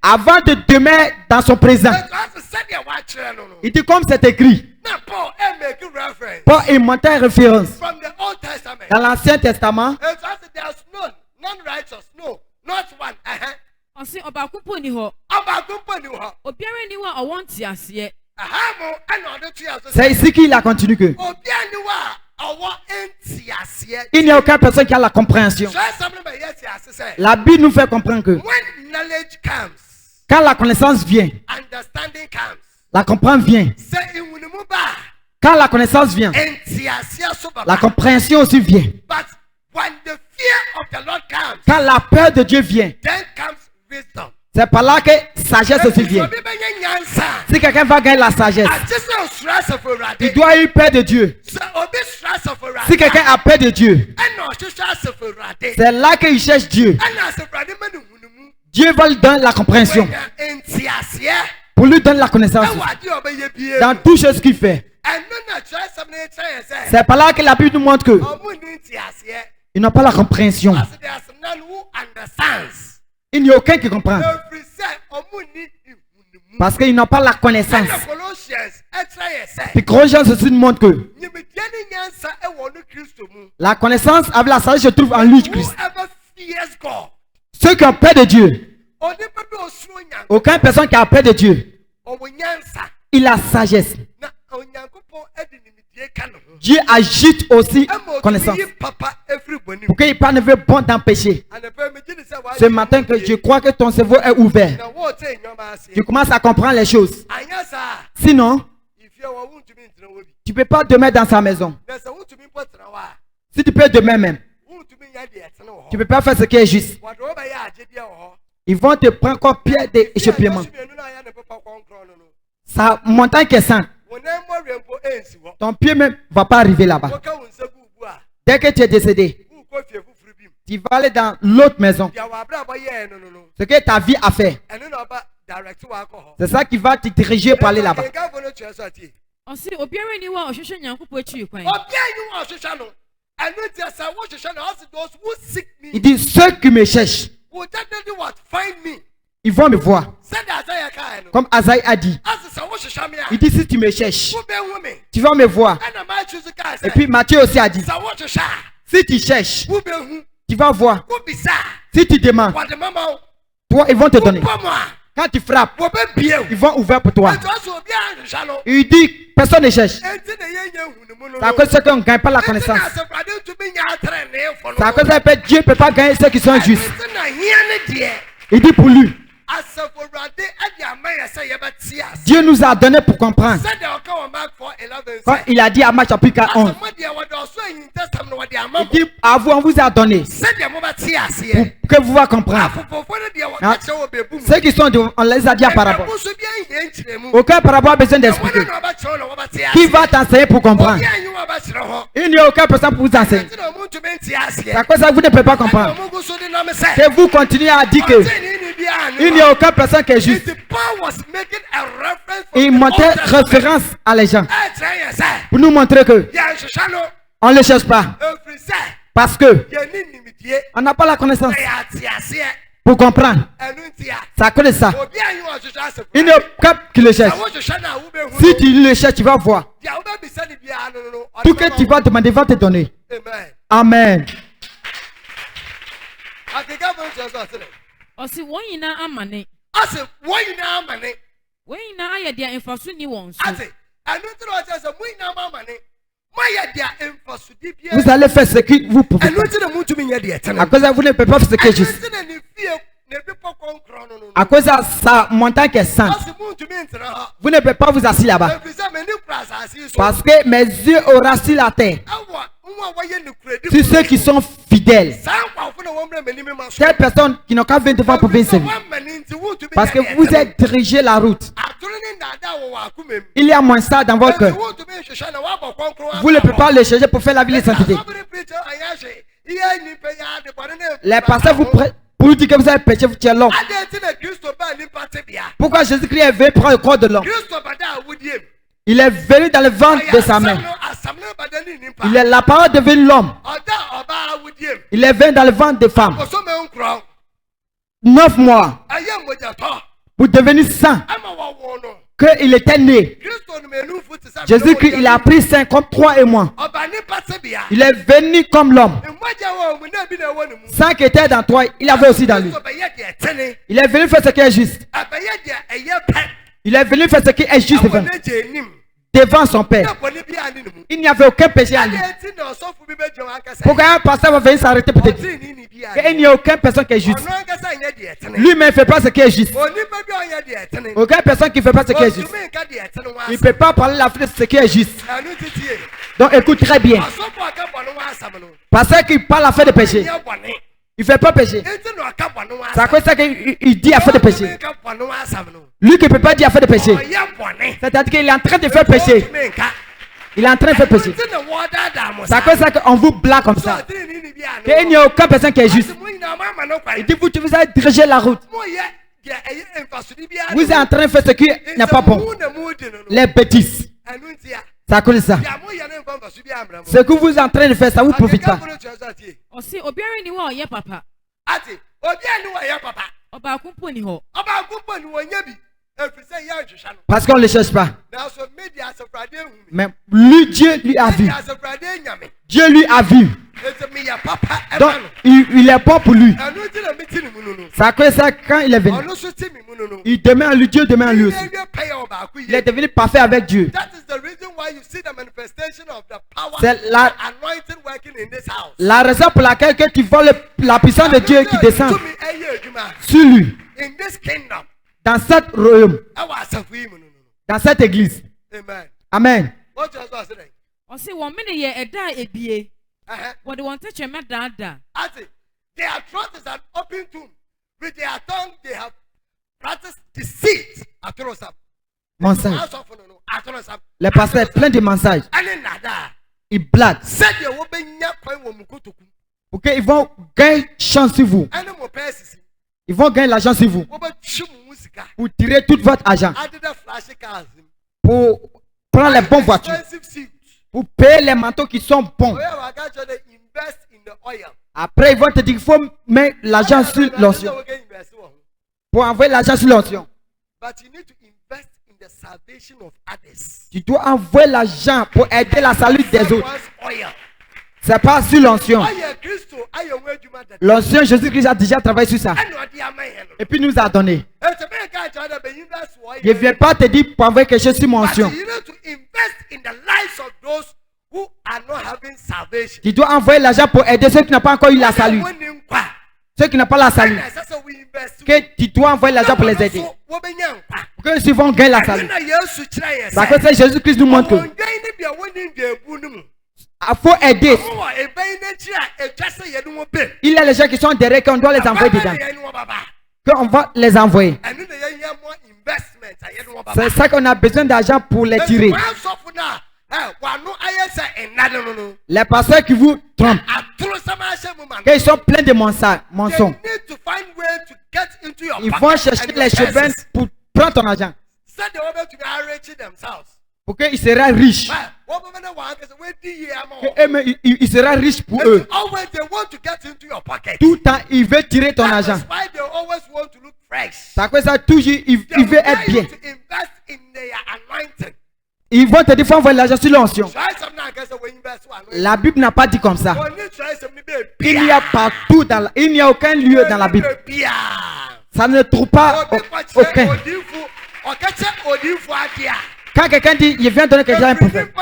Avant de demeurer dans son présent. Il dit comme c'est écrit. Paul il montait référence dans l'Ancien Testament. C'est ici qu'il a continué que il n'y a aucune personne qui a la compréhension. La Bible nous fait comprendre que quand la connaissance vient, la compréhension vient. Quand la connaissance vient, la compréhension aussi vient. Quand la peur de Dieu vient, c'est par là que sagesse aussi vient. Si quelqu'un va gagner la sagesse, il doit avoir peur de Dieu. Si quelqu'un a peur de Dieu, c'est là qu'il cherche Dieu. Dieu va lui donner la compréhension. Pour lui donner la connaissance. Dans toutes choses qu'il fait. C'est par là que la Bible nous montre que ils n'ont pas la compréhension. Il n'y a aucun qui comprend. Parce qu'ils n'ont pas la connaissance. Puis Colossiens aussi nous montre que la connaissance avec la sagesse se trouve en lui, Christ. Ceux qui ont peur de Dieu, aucune personne qui a peur de Dieu, il a sagesse. Dieu agite aussi connaissance. Pour qu'il pas ne bon dans péché. Ce matin que je crois que ton cerveau est ouvert. Tu commences à comprendre les choses. Sinon, tu ne peux pas demeurer dans sa maison. Si tu peux demeurer même, tu ne peux pas faire ce qui est juste. Ils vont te prendre comme pierre d'échappement. Sa montagne qui est sainte. Ton pied même ne va pas arriver là-bas. Dès que tu es décédé, tu vas aller dans l'autre maison. Ce que ta vie a fait. C'est ça qui va te diriger pour aller là-bas. Il dit ceux qui me cherchent, ils vont me voir. Comme Asaïe a dit. Il dit si tu me cherches, tu vas me voir. Et puis Matthieu aussi a dit, si tu cherches, tu vas voir. Si tu demandes, toi ils vont te donner. Quand tu frappes, ils vont ouvrir pour toi. Il dit personne ne cherche. C'est à cause de ce qu'on ne gagne pas la connaissance. C'est à cause de que Dieu ne peut pas gagner ceux qui sont justes. Il dit pour lui, Dieu nous a donné pour comprendre. Quand il a dit à Marc chapitre 11, il dit à vous on vous a donné pour que vous va comprendre. Ceux qui sont devant, on les a dit à parabole. Aucun parabole a besoin d'expliquer. Qui va t'enseigner pour comprendre? Il n'y a aucun personne pour vous enseigner. C'est à cause de ça que vous ne pouvez pas comprendre. Que vous continuez à dire que il n'y a aucune personne qui est juste. Il montrait référence à les gens pour nous montrer que on ne les cherche pas. Parce que on n'a pas la connaissance pour comprendre. C'est à cause de ça. Il n'y a aucun qui le cherche. Si tu le cherches, tu vas voir. Tout ce que tu vas demander va te donner. Amen. Osi wọ́n na amane. Ase wọ́n na amane. Wọ́n na ayẹ dia enfasu ni wọ́n so. Ase anu tí wọ́n ṣe wọ́n na amane. Wọ́n yẹ dia enfasu di bi. Vous allez faire ce que vous pouvez. Anu tí na mu tumi yẹ dia tẹ́lẹ̀. À cause de vous ne pouvez pas faire ce que je suis. À cause de sa montagne qui est sainte. Vous ne pouvez pas vous asseoir là-bas. Parce que mes yeux auront sur la terre. Sur ceux qui sont fidèles. Ces personnes qui n'ont qu'à venir devant pour venir servir. Parce que vous êtes dirigé la route. Il y a moins ça dans votre cœur. Vous ne pouvez pas le chercher pour faire la vie de sainteté. Les pasteurs vous prêtent. Pour lui dire que vous avez péché, vous êtes l'homme. Pourquoi Jésus-Christ est venu prendre le corps de l'homme? Il est venu dans le ventre de sa mère. Il est la parole devenue l'homme. Il est venu dans le ventre des femmes. 9 mois. Pour devenir saint. Qu'il était né. Jésus-Christ, il a pris 5 comme 3 et moi. Il est venu comme l'homme. 5 était dans toi, il avait aussi dans lui. Il est venu faire ce qui est juste. Il est venu faire ce qui est juste devant son Père. Il n'y avait aucun péché en lui. Pourquoi un pasteur va venir s'arrêter pour te dire qu'il n'y a aucune personne qui est juste? Lui-même ne fait pas ce qui est juste. Aucune personne qui ne fait pas ce qui est juste. Il ne peut pas parler la de ce qui est juste. Donc écoute très bien. Pasteur qui parle la fait de péché. Il ne fait pas péché. C'est à cause de ça qu'il dit à faire de péché. Lui qui ne peut pas dire à faire de péché. C'est-à-dire qu'il est en train de faire péché. Il est en train de faire péché. C'est à cause de ça qu'on vous blague comme ça. Il n'y a aucune personne qui est juste. Il dit vous avez dirigé la route. Vous êtes en train de faire ce qui n'est pas bon. Les bêtises. C'est à cause de ça. Ce que vous êtes en train de faire, ça ne vous profite pas. Parce qu'on ne le cherche pas. Mais lui, Dieu lui a vu. Dieu lui a vu. Donc, il est bon pour lui. C'est à cause de ça, quand il est venu, il demeure en lui, Dieu demeure en lui aussi. Il est devenu parfait avec Dieu. why you see the manifestation of the power C'est la- and anointing working in this house. La raison pour laquelle que tu vois la puissance de Dieu qui descend sur lui, In this kingdom. dans cet royaume, dans cette église. Amen. Amen. What you are saying? I say one minute ye eda ebie. Uh-huh. What they want to check me dada. I say, their throat is an open tomb. With their tongue, they have practiced deceit. Mensage. Le pasteur est plein de mensonges. Il blague. Ok, ils vont gagner chance sur vous. Ils vont gagner l'argent sur vous. Pour tirer tout votre argent. Pour prendre les bonnes voitures. Pour payer les manteaux qui sont bons. Après, ils vont te dire qu'il faut mettre l'argent sur l'onction. Pour envoyer l'argent sur l'onction. Tu dois envoyer l'argent pour aider la salut des autres. C'est pas sur l'onction. L'onction, Jésus-Christ a déjà travaillé sur ça. Et puis nous a donné. Je ne viens pas te dire pour envoyer quelque chose sur mon onction. Tu dois envoyer l'argent pour aider ceux qui n'ont pas encore eu la salut. Ceux qui n'ont pas la salut. Que tu dois envoyer l'argent pour les aider. Pour que ceux vont gagner la salut. Parce que c'est Jésus-Christ nous montre que il faut aider. Il y a les gens qui sont derrière qu'on doit les envoyer dedans. Qu'on va les envoyer. C'est ça qu'on a besoin d'argent pour les tirer. Les pasteurs qui vous trompent, ils sont pleins de mensonges. Ils vont chercher les cheveux pour prendre ton argent. Pour qu'ils seraient riches. Il sera riche pour eux. Tout le temps, il veut tirer ton argent. C'est quoi ça? Toujours, il veut être bien. Ils vont te dire, il faut envoyer l'argent sur l'onction. La Bible n'a pas dit comme ça. Il y a partout, il n'y a aucun lieu dans la Bible. Ça ne trouve pas aucun. Quand quelqu'un dit, il vient donner quelque chose à un prophète,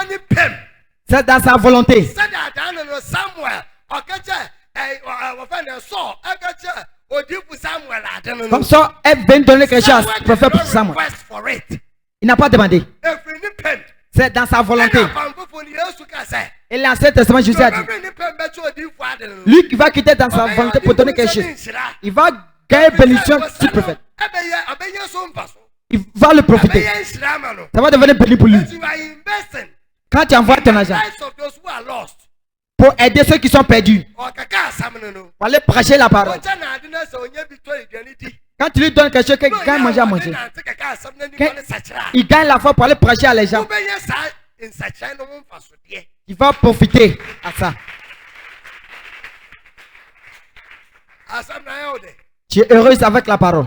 c'est dans sa volonté. Comme ça, elle vient donner quelque chose au prophète Samuel. Il n'a pas demandé. C'est dans sa volonté. Et l'Ancien Testament, Jésus a dit, lui qui va quitter dans sa volonté pour donner quelque chose, il va gagner bénédiction sur le prophète. Il va le profiter. Ça va devenir béni pour lui. Quand tu envoies ton argent pour aider ceux qui sont perdus, pour aller prêcher la parole. Quand tu lui donnes quelque chose, qu'il gagne manger à manger. Il gagne la foi pour aller prêcher à les gens. Il va profiter à ça. Tu es heureuse avec la parole.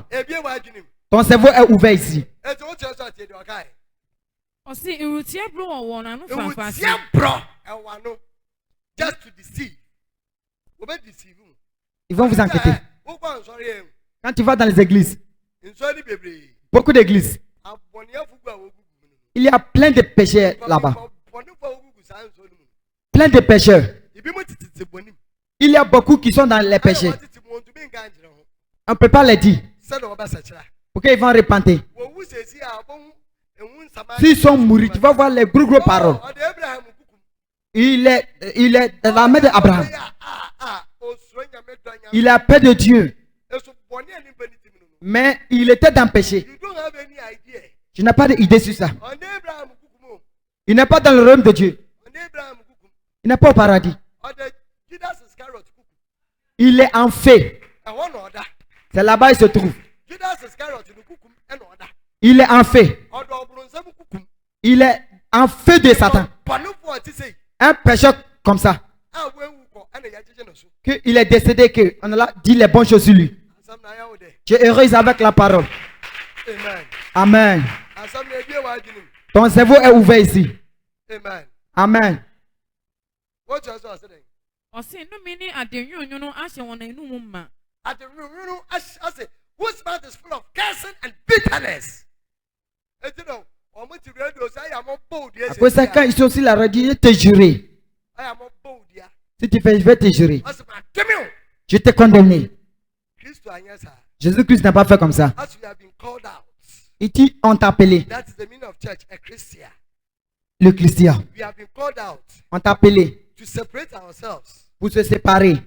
Ton cerveau est ouvert ici. Ils vont vous enquêter. Quand tu vas dans les églises, beaucoup d'églises, il y a plein de pécheurs là-bas. Plein de pécheurs. Il y a beaucoup qui sont dans les péchés. On ne peut pas les dire. Pour qu'ils vont repentir. S'ils sont morts, tu vas voir les gros paroles. Il est dans la main d'Abraham. Il a peur de Dieu. Mais il était dans le péché. Je n'ai pas d'idée sur ça. Il n'est pas dans le royaume de Dieu. Il n'est pas au paradis. Il est en feu. C'est là-bas il se trouve. Il est en feu. Il est en feu de Satan. Un pécheur comme ça. Il est décédé, qu'on a dit les bonnes choses sur lui. Tu es heureuse avec la parole. Amen. Ton cerveau est ouvert ici. Amen. Whose mouth is full of cursing and bitterness. À cause de ça, quand ils sont aussi la radio, ils te jurer. Si tu fais, je vais te jurer. Je t'ai condamné. Jésus-Christ n'a pas fait comme ça. Il dit, on t'a appelé. Le Christian. On t'a appelé pour se séparer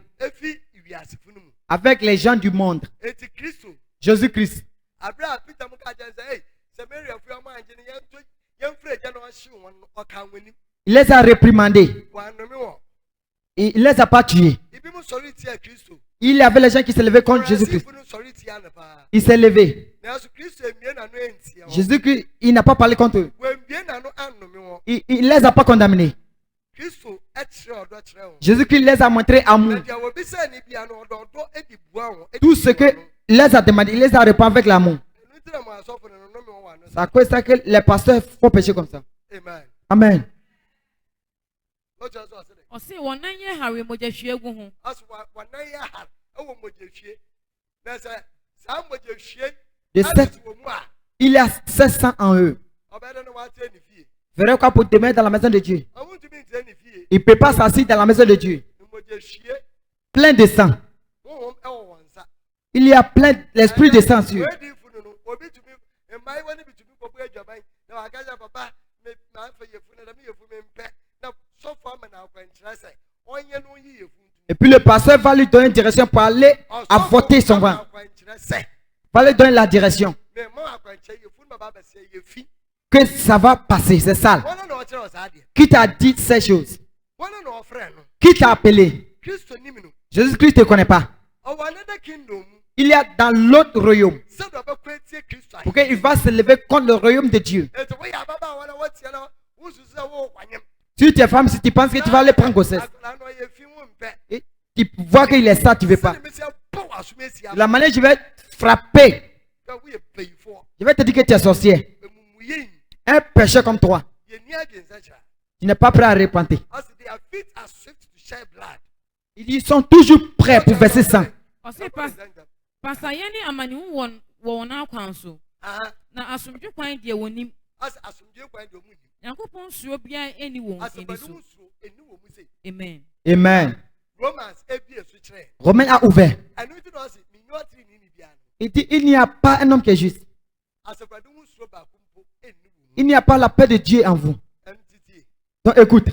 avec les gens du monde. Jésus-Christ. Il les a réprimandés. Il ne les a pas tués. Il y avait les gens qui se levaient contre Jésus-Christ. Il s'est levé. Jésus-Christ, il n'a pas parlé contre eux. Il ne les a pas condamnés. Jésus-Christ les a montré amour. Tout ce que les a demandé, il les a répondu avec l'amour. C'est à cause de ça que les pasteurs font pécher comme ça. Amen. Il y a 700 en eux. Verrez quoi pour te mettre dans la maison de Dieu? Il ne peut pas s'asseoir dans la maison de Dieu. Plein de sang. Il y a plein l'esprit de sang sur. Et puis le pasteur va lui donner une direction pour aller avorter son ventre. Va lui donner la direction. Que ça va passer, c'est sale. Qui t'a dit ces choses? Qui t'a appelé? Jésus-Christ ne te connaît pas. Il y a dans l'autre royaume. Pour qu'il va se lever contre le royaume de Dieu. Si tu es femme, si tu penses que tu vas aller prendre grossesse, et tu vois qu'il est ça, tu ne veux pas. La manière je vais frapper. Je vais te dire que tu es sorcier. Un péché comme toi. Tu n'es pas prêt à repentir. Ils sont toujours prêts pour verser sang. Amen. Amen. Romain a ouvert. Il dit, il n'y a pas un homme qui est juste. Il n'y a pas la paix de Dieu en vous. Donc écoute.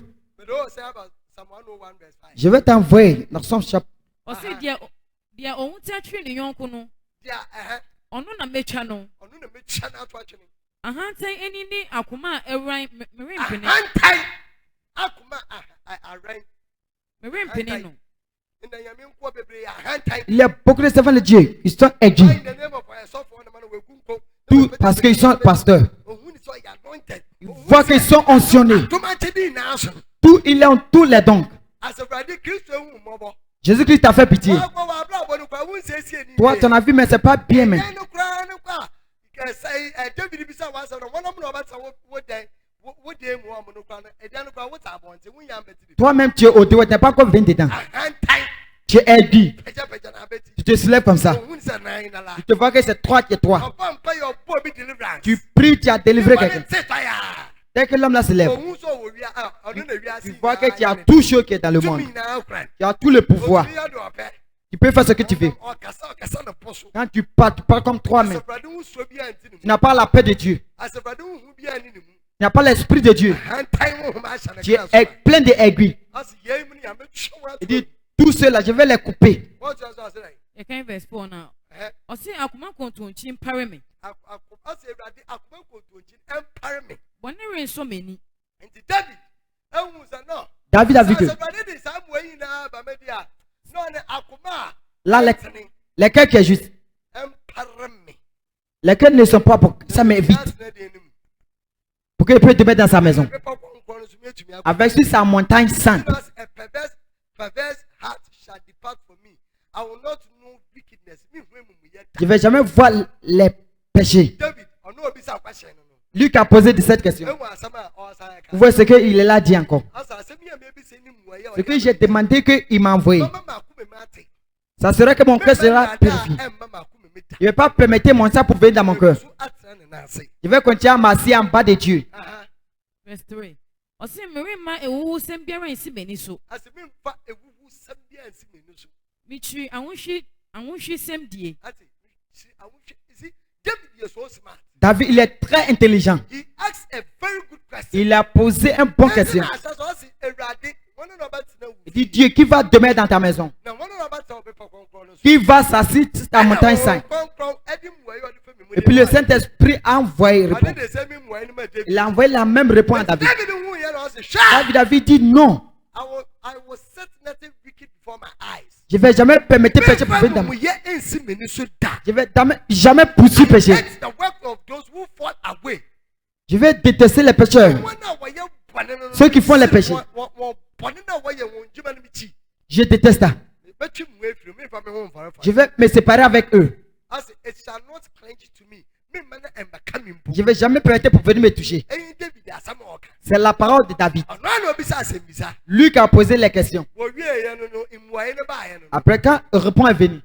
Je vais t'envoyer dans son chapitre. Il y a beaucoup de servants de Dieu. Ils sont aiguilles. Tout parce qu'ils sont pasteurs. Ils voient qu'ils sont onctionnés. Tout, ils ont tous les dons. Jésus-Christ t'a fait pitié. Toi, tu en as vu, mais c'est pas bien. Mais. Toi-même, tu es au dehors, tu n'es pas encore venu dedans. Tu es aiguë. Tu te soulèves comme ça. Tu te vois que c'est toi qui es toi. Tu pries, tu as délivré quelqu'un. Dès que l'homme là se lève, tu vois que tu as tout ce qui est dans le monde. Tu as tout le pouvoir. Tu peux faire ce que tu veux. Quand tu parles comme toi-même. Tu n'as pas la paix de Dieu. Tu n'as pas l'esprit de Dieu. Tu es plein d'aiguilles. Il dit, tout cela, je vais les couper. David a vu que là, les cœurs qui est juste, les cœurs ne sont pas pour ça, mais vite. Pour qu'il puisse te mettre dans sa maison. Avec sur sa montagne sainte. Je ne vais jamais voir les péchés. Lui qui a posé 17 questions. Vous voyez ce qu'il est là dit encore. Ce que j'ai demandé qu'il m'a envoyé. Ça serait que mon cœur sera purifié. Je ne vais pas permettre mon sang pour venir dans mon cœur. Je vais continuer à m'asseoir en bas de Dieu. Verse 3. Ose merima ewu sem biara nsi meni so. Mitri anwuhwi sem die. David, il est très intelligent. Il a posé un bon question. Il dit, Dieu, qui va demeurer dans ta maison? Qui va s'asseoir sur ta montagne sainte? Et puis le Saint-Esprit a envoyé réponse. Il a envoyé la même réponse à David. David dit non. Je ne vais jamais permettre péché pour venir dans moi. Je ne vais jamais pousser péché. Je vais détester les pécheurs. Ceux qui font les péchés. Je déteste ça. Je vais me séparer avec eux. Je ne vais jamais permettre pour venir me toucher. C'est la parole de David. Lui qui a posé les questions. Après, quand le réponse est venu,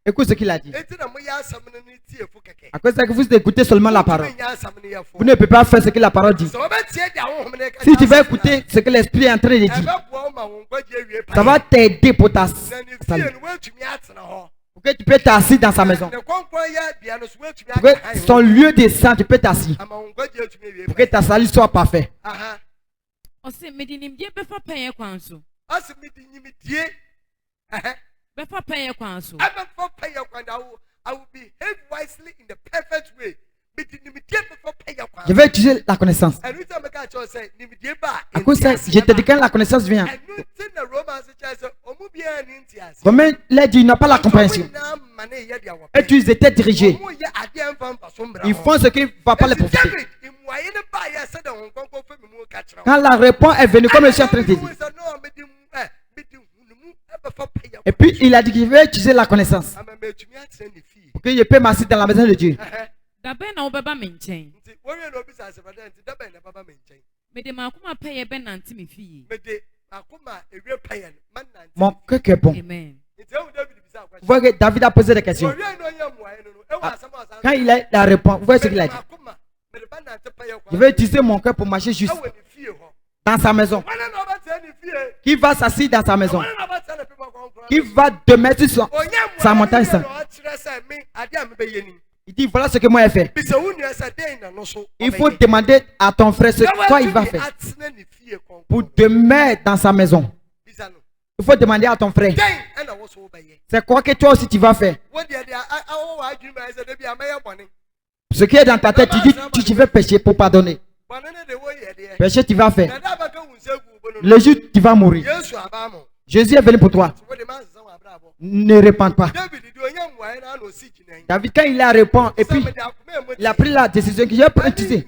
écoute ce qu'il a dit. À cause que vous écoutez seulement la parole, vous ne pouvez pas faire ce que la parole dit. Si tu vas écouter ce que l'Esprit est en train de dire, ça va t'aider pour ta salut. Pour que tu peux t'asseoir dans sa maison. Pour que son lieu de sang, tu peux t'asseoir. Pour que ta salut soit parfait. I will behave wisely in the perfect way. Je vais utiliser la connaissance. À cause de ça, je te dis quand la connaissance vient. Romain l'a dit, il n'a pas la compréhension. Et tu étais dirigé. Ils font ce qui ne va pas les profiter. Quand la réponse est venue, comme je suis en train de dire. Et puis il a dit qu'il veut utiliser la connaissance. Pour que je peux m'asseoir dans la maison de Dieu. Mon cœur est bon. Vous voyez que David a posé des questions. Quand il a la réponse, vous voyez ce qu'il a dit. Je vais utiliser mon cœur pour marcher juste dans sa maison. Qui va s'asseoir dans sa maison? Qui va demeurer sur sa montagne sainte? Il dit voilà ce que moi j'ai fait. Il faut demander à ton frère ce que toi il va faire pour demeurer dans sa maison. Il faut demander à ton frère. C'est quoi que toi aussi tu vas faire? Ce qui est dans ta tête, tu dis tu veux pécher pour pardonner. Péché tu vas faire. Le jour tu vas mourir. Jésus est venu pour toi. Ne répands pas. David, quand il a répondu, et puis il a pris la décision que je vais utiliser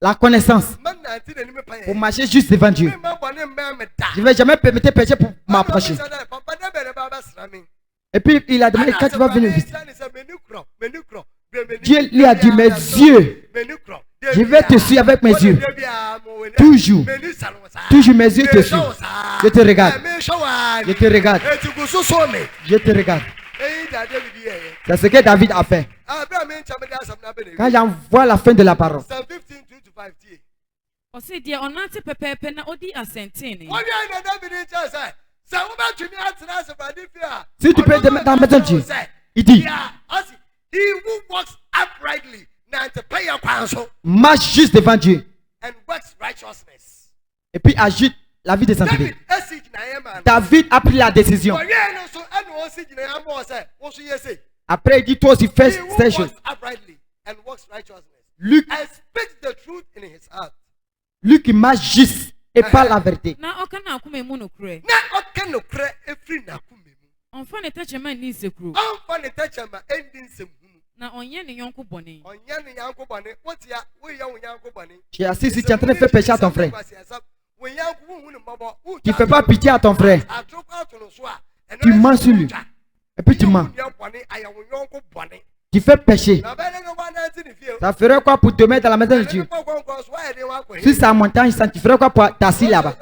la connaissance pour marcher juste devant Dieu. Je ne vais jamais permettre péché pour m'approcher. Et puis il a demandé quand tu vas venir visiter. Dieu lui a dit mes yeux, je vais te suivre avec mes yeux. Toujours. Toujours mes yeux te suivent. Je te regarde. Je te regarde. Je te regarde. C'est ce que David a fait. Quand j'envoie la fin de la parole. Si tu peux te mettre dans la maison de Dieu, il dit marche juste devant Dieu et puis agite la vie de sainteté. David a pris la décision. Après il dit toi aussi fais ces choses. Lui qui marche juste et parle la vérité. Tu es assis si tu es en train de faire péché à ton frère. Tu ne fais pas pitié à ton frère. Tu mens sur lui. Et puis tu mens. Tu fais péché. Ça ferait quoi pour te mettre dans la maison de Dieu? Si c'est à montagne, tu ferais quoi pour t'asseoir là-bas?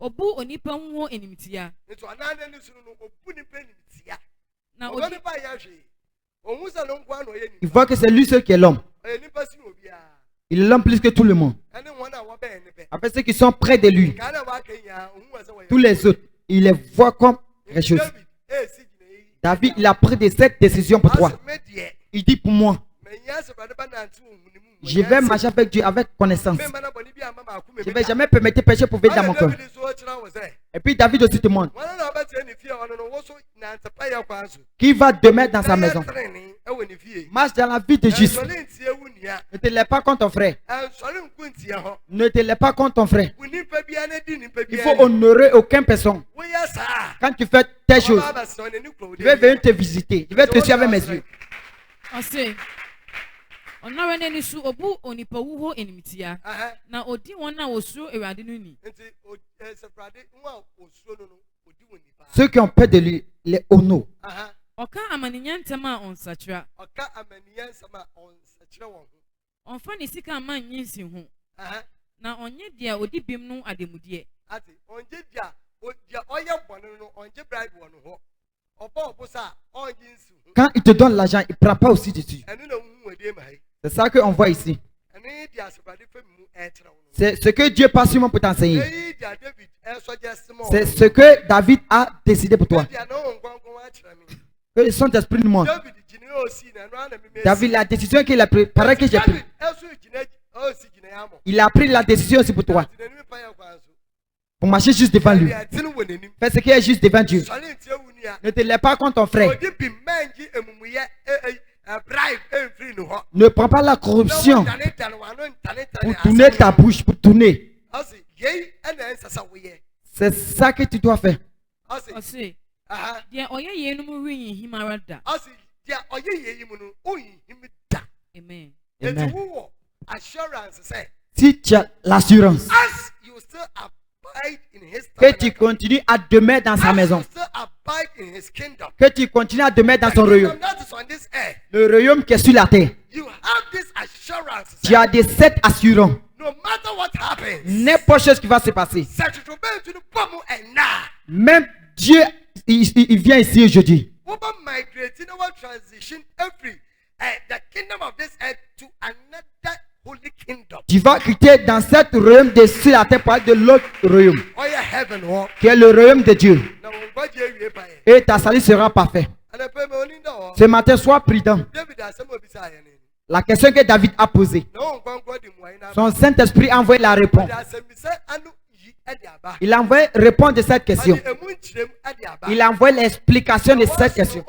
Obu onipa nwo enimtia. Nti anane ni sunu no obu nipa enimtia. Na odi ba ya hwe. Ohun se no nkwa no ye ni. Il voit que c'est lui seul qui est l'homme. Nipa si obia. Il est l'homme plus que tout le monde. Après ceux qui sont près de lui, tous les autres, il les voit comme quelque chose. David, il a pris cette décision pour toi. Il dit pour moi, je vais marcher avec Dieu avec connaissance. Je ne vais jamais permettre péché pour vivre dans mon cœur. Et puis David aussi te montre qui va demeurer dans sa maison. Marche dans la vie de Jésus. Ne te lève pas contre ton frère. Ne te lève pas contre ton frère. Il faut honorer aucune personne. Quand tu fais telle chose, je vais venir te visiter. Je vais te suivre avec mes yeux. Obu onipa wuho enimtia. Na odi wona osuro Ewurade no ni. Ceux qui ont peur de lui, les honorent. Oka amaninya ntama onsachira. Onfa ni sika man nyinsi ho. Na onye dia odi bim no ademudie. Onye dia oye bonu no onye bribe wonu ho. Quand il te donne l'argent, il ne prend pas aussi dessus. C'est ça qu'on voit ici. C'est ce que Dieu passe sur moi pour t'enseigner. C'est ce que David a décidé pour toi. Que le Saint-Esprit nous montre. David, la décision qu'il a prise, pareil que j'ai pris. Il a pris la décision aussi pour toi. Pour marcher juste devant lui. Fais ce qui est juste devant Dieu. Ne te lève pas contre ton frère. Ne prends pas la corruption pour tourner ta bouche, pour tourner. C'est ça que tu dois faire. Amen. Amen. Si tu as l'assurance que tu continues à demeurer dans sa maison, que tu continues à demeurer dans son royaume, le royaume qui est sur la terre, tu as cette assurance. N'importe chose qui va se passer, même Dieu, il vient ici aujourd'hui. Tu vas quitter dans cette royaume de sur la terre pour aller de l'autre royaume, qui est le royaume de Dieu. Et ta salut sera parfait. Ce matin, sois prudent. La question que David a posée, son Saint-Esprit a envoyé la réponse. Il a envoyé répondre de cette question. Il a envoyé l'explication de cette question.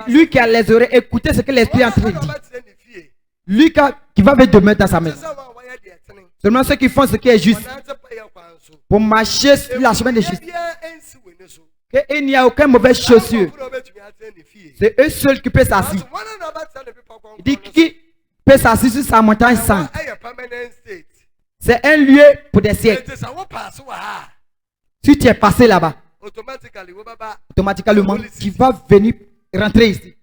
Lui qui a les oreilles, écoutez ce que l'Esprit est en train de dire. Lui qui va venir demeurer dans sa maison. Seulement ceux qui font ce qui est juste pour marcher sur la chemin de justice. Il n'y a aucun mauvais chaussure. C'est eux seuls qui peuvent s'asseoir. Il dit qui peut s'asseoir sur sa montagne sainte. C'est un lieu pour des siècles. Si tu es passé là-bas, automatiquement, tu vas venir rentrer ici.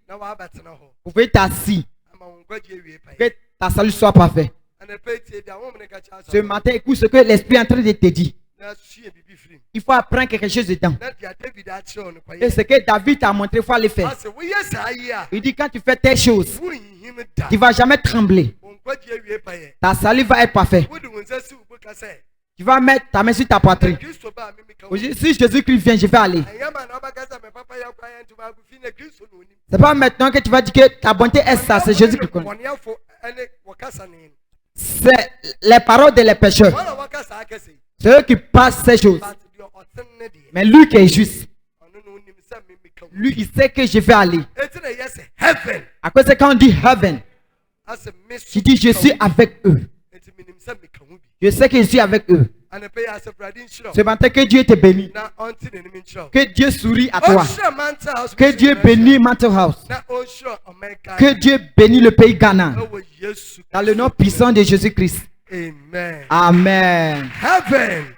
Vous pouvez t'asseoir. Que ta salut soit parfait. Ce matin, écoute ce que l'Esprit est en train de te dire. Il faut apprendre quelque chose dedans. Et ce que David t'a montré, il faut aller faire. Il dit quand tu fais telle chose, tu ne vas jamais trembler. Ta salut va être parfait. Tu vas mettre ta main sur ta poitrine. Si Jésus-Christ vient, je vais aller. C'est pas maintenant que tu vas dire que ta bonté est ça, c'est Jésus-Christ. C'est les paroles de les pécheurs. C'est eux qui passent ces choses. Mais lui qui est juste, lui il sait que je vais aller. À cause de quand on dit heaven, tu dis je suis avec eux. Je sais que je suis avec eux. Ce matin que Dieu te bénisse. Que Dieu sourit à toi. Que Dieu bénisse Mental House. Que Dieu bénisse le pays Ghana. Dans le nom puissant de Jésus-Christ. Amen. Amen. Heaven.